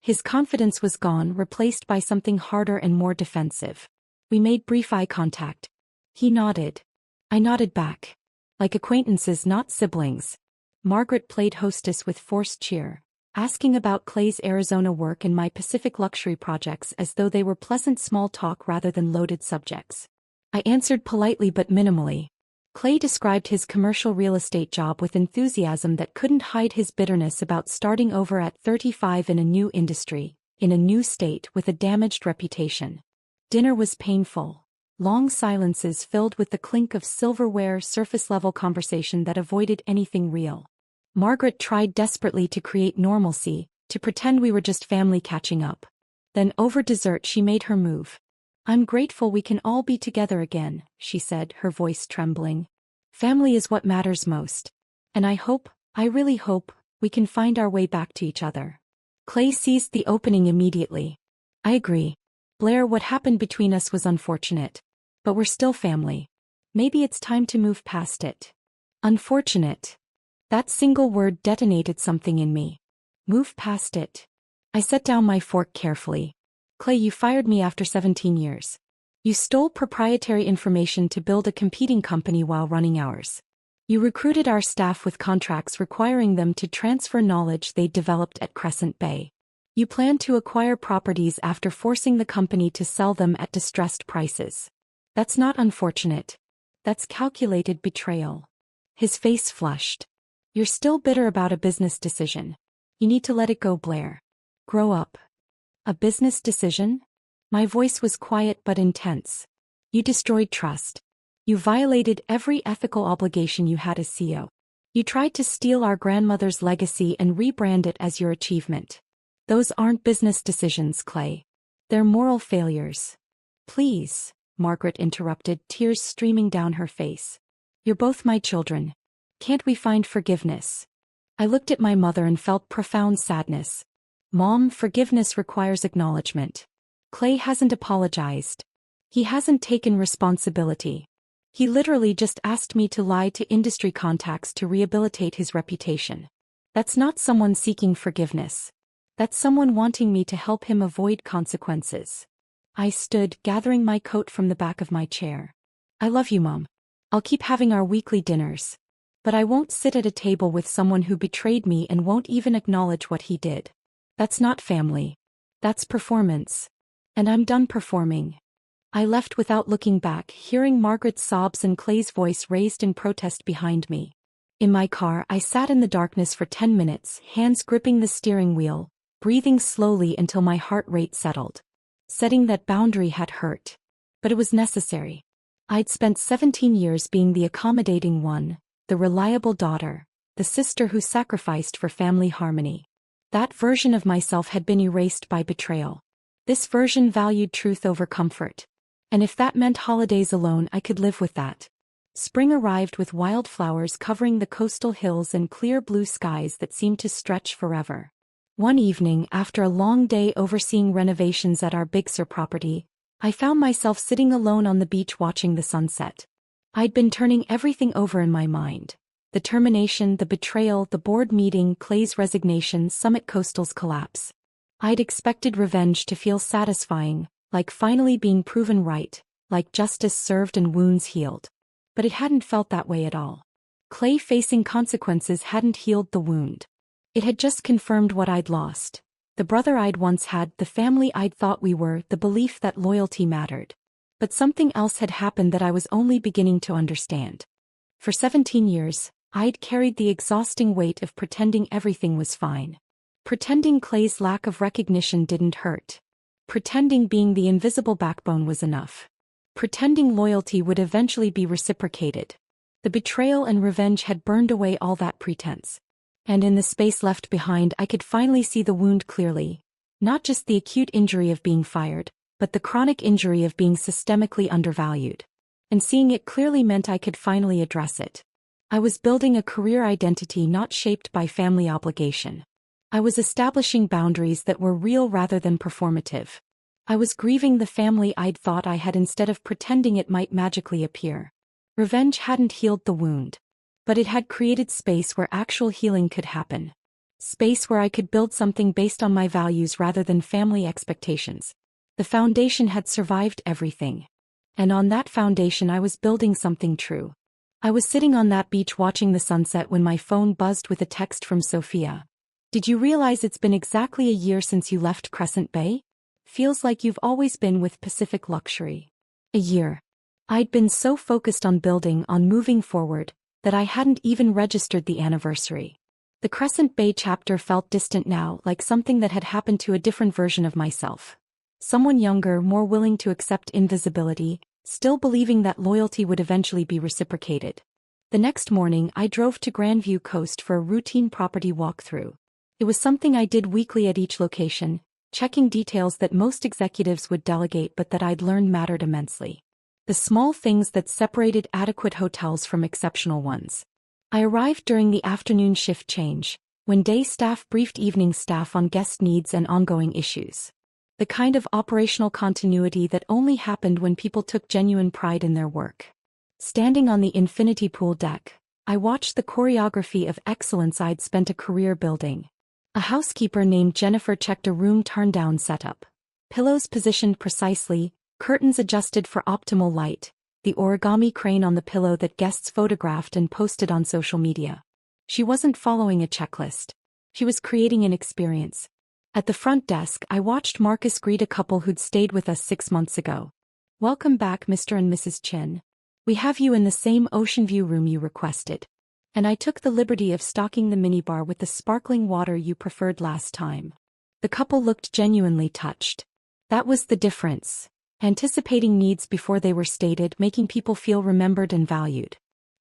S1: His confidence was gone, replaced by something harder and more defensive. We made brief eye contact. He nodded. I nodded back. Like acquaintances, not siblings. Margaret played hostess with forced cheer, asking about Clay's Arizona work and my Pacific luxury projects as though they were pleasant small talk rather than loaded subjects. I answered politely but minimally. Clay described his commercial real estate job with enthusiasm that couldn't hide his bitterness about starting over at 35 in a new industry, in a new state with a damaged reputation. Dinner was painful. Long silences filled with the clink of silverware, surface-level conversation that avoided anything real. Margaret tried desperately to create normalcy, to pretend we were just family catching up. Then over dessert she made her move. I'm grateful we can all be together again, she said, her voice trembling. Family is what matters most. And I really hope, we can find our way back to each other. Clay seized the opening immediately. I agree. Blair, what happened between us was unfortunate. But we're still family. Maybe it's time to move past it. Unfortunate. That single word detonated something in me. Move past it. I set down my fork carefully. Clay, you fired me after 17 years. You stole proprietary information to build a competing company while running ours. You recruited our staff with contracts requiring them to transfer knowledge they'd developed at Crescent Bay. You planned to acquire properties after forcing the company to sell them at distressed prices. That's not unfortunate. That's calculated betrayal. His face flushed. You're still bitter about a business decision. You need to let it go, Blair. Grow up. A business decision? My voice was quiet but intense. You destroyed trust. You violated every ethical obligation you had as CEO. You tried to steal our grandmother's legacy and rebrand it as your achievement. Those aren't business decisions, Clay. They're moral failures. Please, Margaret interrupted, tears streaming down her face. You're both my children. Can't we find forgiveness? I looked at my mother and felt profound sadness. Mom, forgiveness requires acknowledgement. Clay hasn't apologized. He hasn't taken responsibility. He literally just asked me to lie to industry contacts to rehabilitate his reputation. That's not someone seeking forgiveness. That's someone wanting me to help him avoid consequences. I stood, gathering my coat from the back of my chair. I love you, Mom. I'll keep having our weekly dinners. But I won't sit at a table with someone who betrayed me and won't even acknowledge what he did. That's not family. That's performance. And I'm done performing. I left without looking back, hearing Margaret's sobs and Clay's voice raised in protest behind me. In my car, I sat in the darkness for 10 minutes, hands gripping the steering wheel, breathing slowly until my heart rate settled. Setting that boundary had hurt. But it was necessary. I'd spent 17 years being the accommodating one, the reliable daughter, the sister who sacrificed for family harmony. That version of myself had been erased by betrayal. This version valued truth over comfort. And if that meant holidays alone, I could live with that. Spring arrived with wildflowers covering the coastal hills and clear blue skies that seemed to stretch forever. One evening, after a long day overseeing renovations at our Big Sur property, I found myself sitting alone on the beach watching the sunset. I'd been turning everything over in my mind. The termination, the betrayal, the board meeting, Clay's resignation, Summit Coastal's collapse. I'd expected revenge to feel satisfying, like finally being proven right, like justice served and wounds healed. But it hadn't felt that way at all. Clay facing consequences hadn't healed the wound. It had just confirmed what I'd lost. The brother I'd once had, the family I'd thought we were, the belief that loyalty mattered. But something else had happened that I was only beginning to understand. For 17 years, I'd carried the exhausting weight of pretending everything was fine. Pretending Clay's lack of recognition didn't hurt. Pretending being the invisible backbone was enough. Pretending loyalty would eventually be reciprocated. The betrayal and revenge had burned away all that pretense. And in the space left behind, I could finally see the wound clearly. Not just the acute injury of being fired, but the chronic injury of being systemically undervalued. And seeing it clearly meant I could finally address it. I was building a career identity not shaped by family obligation. I was establishing boundaries that were real rather than performative. I was grieving the family I'd thought I had instead of pretending it might magically appear. Revenge hadn't healed the wound. But it had created space where actual healing could happen. Space where I could build something based on my values rather than family expectations. The foundation had survived everything. And on that foundation I was building something true. I was sitting on that beach watching the sunset when my phone buzzed with a text from Sophia. Did you realize it's been exactly a year since you left Crescent Bay? Feels like you've always been with Pacific Luxury. A year. I'd been so focused on building, on moving forward, that I hadn't even registered the anniversary. The Crescent Bay chapter felt distant now, like something that had happened to a different version of myself. Someone younger, more willing to accept invisibility, still believing that loyalty would eventually be reciprocated. The next morning, I drove to Grandview Coast for a routine property walkthrough. It was something I did weekly at each location, checking details that most executives would delegate but that I'd learned mattered immensely. The small things that separated adequate hotels from exceptional ones. I arrived during the afternoon shift change, when day staff briefed evening staff on guest needs and ongoing issues. The kind of operational continuity that only happened when people took genuine pride in their work. Standing on the infinity pool deck, I watched the choreography of excellence I'd spent a career building. A housekeeper named Jennifer checked a room turn-down setup. Pillows positioned precisely, curtains adjusted for optimal light, the origami crane on the pillow that guests photographed and posted on social media. She wasn't following a checklist. She was creating an experience. At the front desk, I watched Marcus greet a couple who'd stayed with us 6 months ago. "Welcome back, Mr. and Mrs. Chin. We have you in the same ocean view room you requested. And I took the liberty of stocking the minibar with the sparkling water you preferred last time." The couple looked genuinely touched. That was the difference. Anticipating needs before they were stated, making people feel remembered and valued.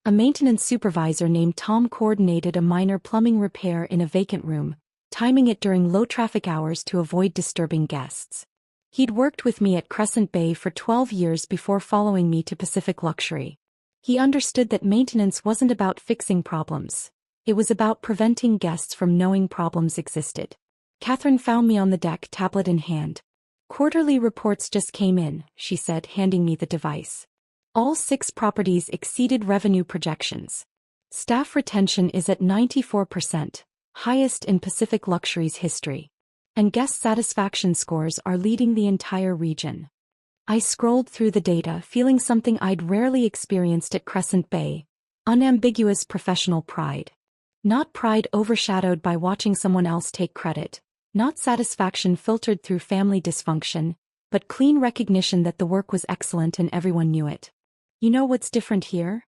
S1: A maintenance supervisor named Tom coordinated a minor plumbing repair in a vacant room, timing it during low-traffic hours to avoid disturbing guests. He'd worked with me at Crescent Bay for 12 years before following me to Pacific Luxury. He understood that maintenance wasn't about fixing problems. It was about preventing guests from knowing problems existed. Catherine found me on the deck, tablet in hand. "Quarterly reports just came in," she said, handing me the device. All 6 properties exceeded revenue projections. Staff retention is at 94%, highest in Pacific Luxury's history. And guest satisfaction scores are leading the entire region. I scrolled through the data, feeling something I'd rarely experienced at Crescent Bay, Unambiguous professional pride. Not pride overshadowed by watching someone else take credit. Not satisfaction filtered through family dysfunction, but clean recognition that the work was excellent and everyone knew it. You know what's different here?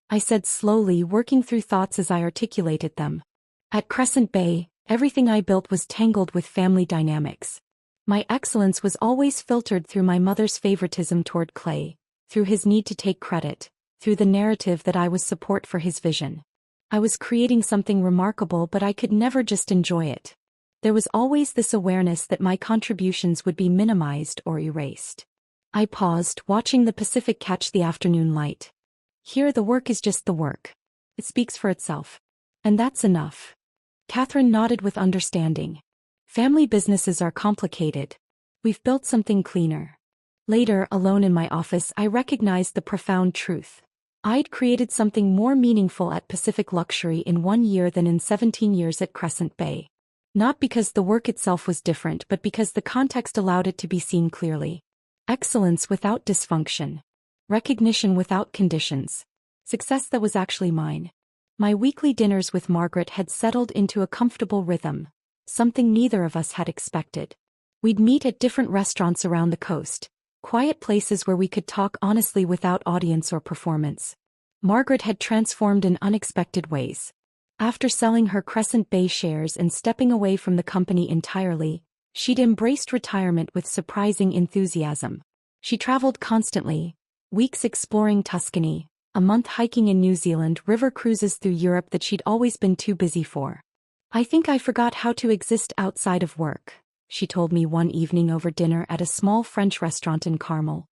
S1: I said slowly, working through thoughts as I articulated them. At Crescent Bay, everything I built was tangled with family dynamics. My excellence was always filtered through my mother's favoritism toward Clay, through his need to take credit, through the narrative that I was support for his vision. I was creating something remarkable, but I could never just enjoy it. There was always this awareness that my contributions would be minimized or erased. I paused, watching the Pacific catch the afternoon light. Here the work is just the work. It speaks for itself. And that's enough. Catherine nodded with understanding. Family businesses are complicated. We've built something cleaner. Later, alone in my office, I recognized the profound truth. I'd created something more meaningful at Pacific Luxury in 1 year than in 17 years at Crescent Bay. Not because the work itself was different, but because the context allowed it to be seen clearly. Excellence without dysfunction. Recognition without conditions. Success that was actually mine. My weekly dinners with Margaret had settled into a comfortable rhythm, something neither of us had expected. We'd meet at different restaurants around the coast, quiet places where we could talk honestly without audience or performance. Margaret had transformed in unexpected ways. After selling her Crescent Bay shares and stepping away from the company entirely, she'd embraced retirement with surprising enthusiasm. She traveled constantly, weeks exploring Tuscany, a month hiking in New Zealand, river cruises through Europe that she'd always been too busy for. "I think I forgot how to exist outside of work," she told me one evening over dinner at a small French restaurant in Carmel.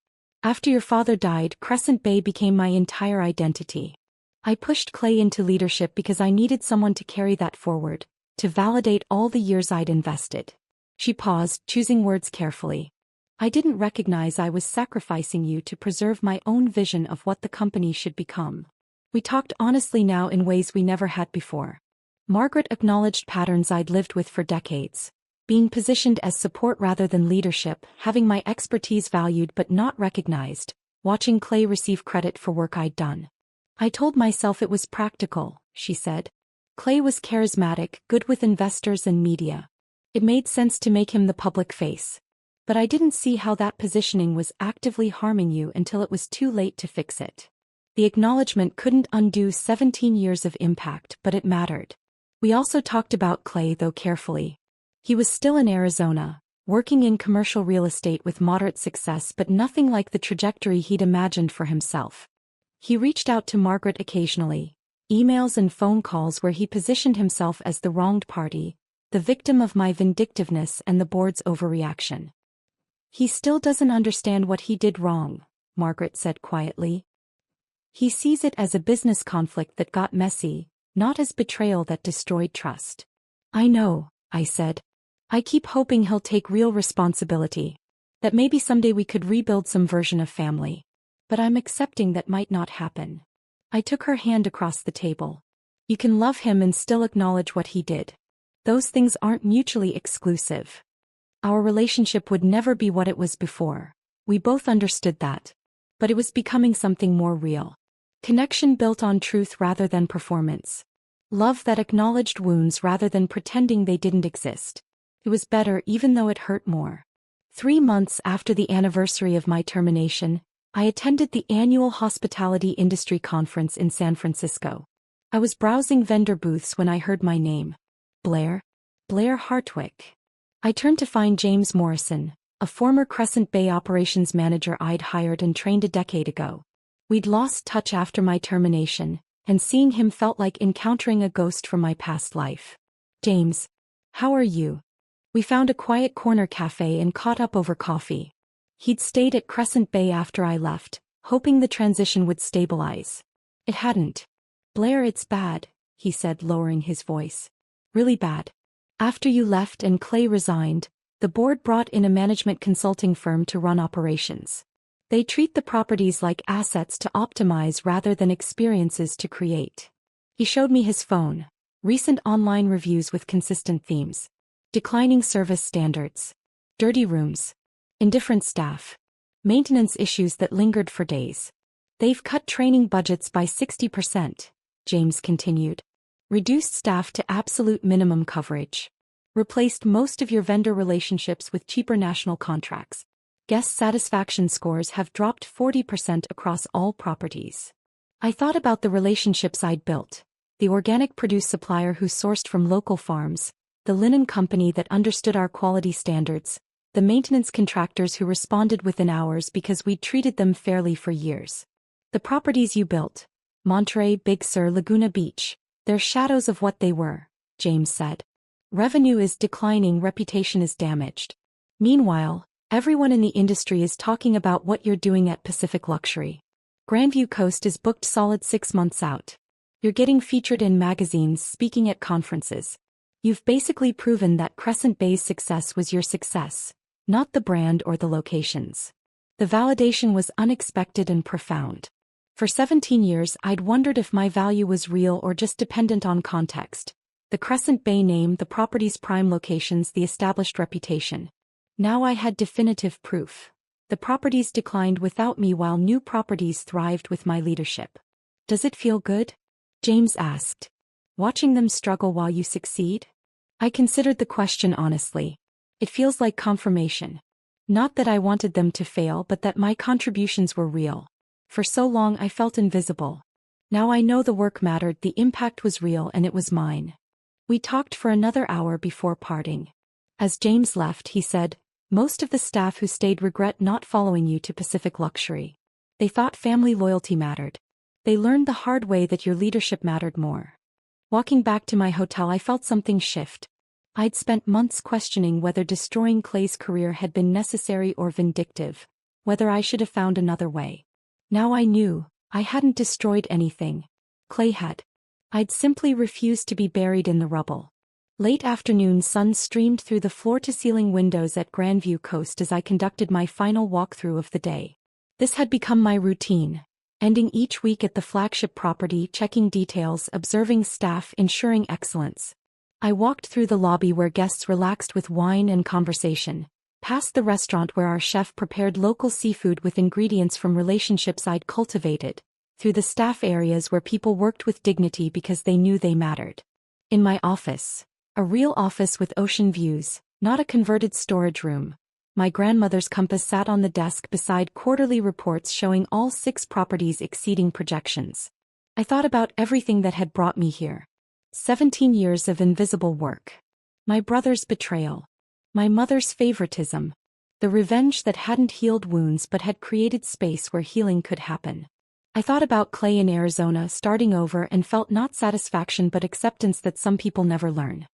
S1: "After your father died, Crescent Bay became my entire identity. I pushed Clay into leadership because I needed someone to carry that forward, to validate all the years I'd invested." She paused, choosing words carefully. "I didn't recognize I was sacrificing you to preserve my own vision of what the company should become." We talked honestly now in ways we never had before. Margaret acknowledged patterns I'd lived with for decades. Being positioned as support rather than leadership, having my expertise valued but not recognized, watching Clay receive credit for work I'd done. "I told myself it was practical," she said. "Clay was charismatic, good with investors and media. It made sense to make him the public face. But I didn't see how that positioning was actively harming you until it was too late to fix it." The acknowledgement couldn't undo 17 years of impact, but it mattered. We also talked about Clay, though carefully. He was still in Arizona, working in commercial real estate with moderate success, but nothing like the trajectory he'd imagined for himself. He reached out to Margaret occasionally, emails and phone calls where he positioned himself as the wronged party, the victim of my vindictiveness and the board's overreaction. "He still doesn't understand what he did wrong," Margaret said quietly. "He sees it as a business conflict that got messy, not as betrayal that destroyed trust." "I know," I said. "I keep hoping he'll take real responsibility. That maybe someday we could rebuild some version of family. But I'm accepting that might not happen." I took her hand across the table. "You can love him and still acknowledge what he did. Those things aren't mutually exclusive. Our relationship would never be what it was before. We both understood that. But it was becoming something more real. Connection built on truth rather than performance. Love that acknowledged wounds rather than pretending they didn't exist. It was better even though it hurt more." 3 months after the anniversary of my termination, I attended the annual Hospitality Industry Conference in San Francisco. I was browsing vendor booths when I heard my name. Blair Hartwick. I turned to find James Morrison, a former Crescent Bay operations manager I'd hired and trained a decade ago. We'd lost touch after my termination, and seeing him felt like encountering a ghost from my past life. "James, how are you?" We found a quiet corner cafe and caught up over coffee. He'd stayed at Crescent Bay after I left, hoping the transition would stabilize. It hadn't. "Blair, it's bad," he said, lowering his voice. "Really bad. After you left and Clay resigned, the board brought in a management consulting firm to run operations. They treat the properties like assets to optimize rather than experiences to create." He showed me his phone. Recent online reviews with consistent themes. Declining service standards. Dirty rooms. Indifferent staff. Maintenance issues that lingered for days. "They've cut training budgets by 60%, James continued. Reduced staff to absolute minimum coverage. Replaced most of your vendor relationships with cheaper national contracts. Guest satisfaction scores have dropped 40% across all properties. I thought about the relationships I'd built. The organic produce supplier who sourced from local farms, the linen company that understood our quality standards, the maintenance contractors who responded within hours because we'd treated them fairly for years. The properties you built, Monterey, Big Sur, Laguna Beach, they're shadows of what they were, James said. Revenue is declining, reputation is damaged. Meanwhile, everyone in the industry is talking about what you're doing at Pacific Luxury. Grandview Coast is booked solid 6 months out. You're getting featured in magazines, speaking at conferences. You've basically proven that Crescent Bay's success was your success, not the brand or the locations. The validation was unexpected and profound. For 17 years I'd wondered if my value was real or just dependent on context. The Crescent Bay name, the property's prime locations, the established reputation. Now I had definitive proof. The properties declined without me while new properties thrived with my leadership. Does it feel good? James asked. Watching them struggle while you succeed? I considered the question honestly. It feels like confirmation. Not that I wanted them to fail, but that my contributions were real. For so long I felt invisible. Now I know the work mattered, the impact was real, and it was mine. We talked for another hour before parting. As James left, he said, most of the staff who stayed regret not following you to Pacific Luxury. They thought family loyalty mattered. They learned the hard way that your leadership mattered more. Walking back to my hotel, I felt something shift. I'd spent months questioning whether destroying Clay's career had been necessary or vindictive, whether I should have found another way. Now I knew, I hadn't destroyed anything. Clay had. I'd simply refused to be buried in the rubble. Late afternoon sun streamed through the floor-to-ceiling windows at Grandview Coast as I conducted my final walkthrough of the day. This had become my routine, ending each week at the flagship property, checking details, observing staff, ensuring excellence. I walked through the lobby where guests relaxed with wine and conversation, past the restaurant where our chef prepared local seafood with ingredients from relationships I'd cultivated, through the staff areas where people worked with dignity because they knew they mattered. In my office, a real office with ocean views, not a converted storage room, my grandmother's compass sat on the desk beside quarterly reports showing all 6 properties exceeding projections. I thought about everything that had brought me here. 17 years of invisible work. My brother's betrayal. My mother's favoritism. The revenge that hadn't healed wounds but had created space where healing could happen. I thought about Clay in Arizona starting over and felt not satisfaction but acceptance that some people never learn.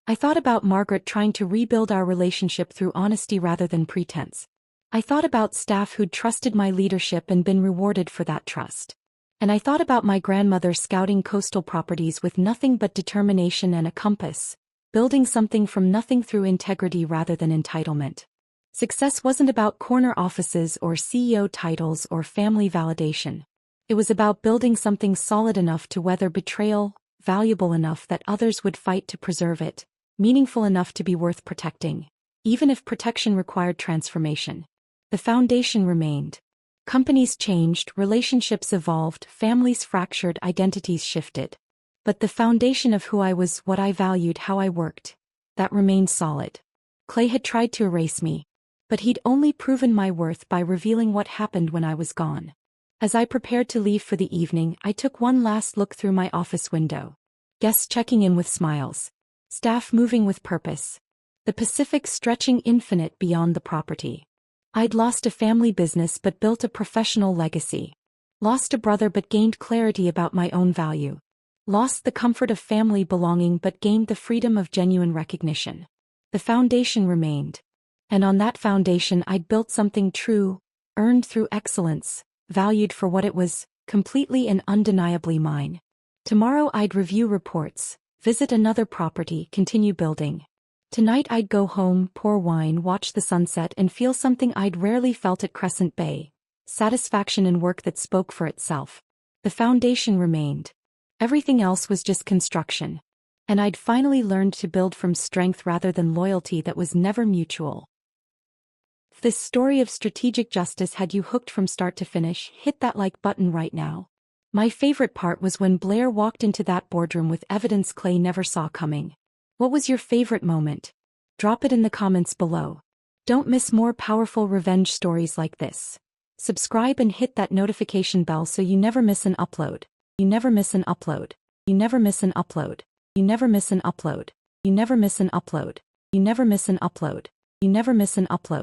S1: I thought about Margaret trying to rebuild our relationship through honesty rather than pretense. I thought about staff who'd trusted my leadership and been rewarded for that trust. And I thought about my grandmother scouting coastal properties with nothing but determination and a compass, building something from nothing through integrity rather than entitlement. Success wasn't about corner offices or CEO titles or family validation. It was about building something solid enough to weather betrayal, valuable enough that others would fight to preserve it, meaningful enough to be worth protecting, even if protection required transformation. The foundation remained. Companies changed, relationships evolved, families fractured, identities shifted. But the foundation of who I was, what I valued, how I worked, that remained solid. Clay had tried to erase me, but he'd only proven my worth by revealing what happened when I was gone. As I prepared to leave for the evening, I took one last look through my office window. Guests checking in with smiles. Staff moving with purpose. The Pacific stretching infinite beyond the property. I'd lost a family business but built a professional legacy. Lost a brother but gained clarity about my own value. Lost the comfort of family belonging but gained the freedom of genuine recognition. The foundation remained. And on that foundation I'd built something true, earned through excellence, valued for what it was, completely and undeniably mine. Tomorrow I'd review reports, visit another property, continue building. Tonight I'd go home, pour wine, watch the sunset and feel something I'd rarely felt at Crescent Bay. Satisfaction in work that spoke for itself. The foundation remained. Everything else was just construction. And I'd finally learned to build from strength rather than loyalty that was never mutual. If this story of strategic justice had you hooked from start to finish, hit that like button right now. My favorite part was when Blair walked into that boardroom with evidence Clay never saw coming. What was your favorite moment? Drop it in the comments below. Don't miss more powerful revenge stories like this. Subscribe and hit that notification bell so you never miss an upload. You never miss an upload. You never miss an upload. You never miss an upload. You never miss an upload. You never miss an upload. You never miss an upload.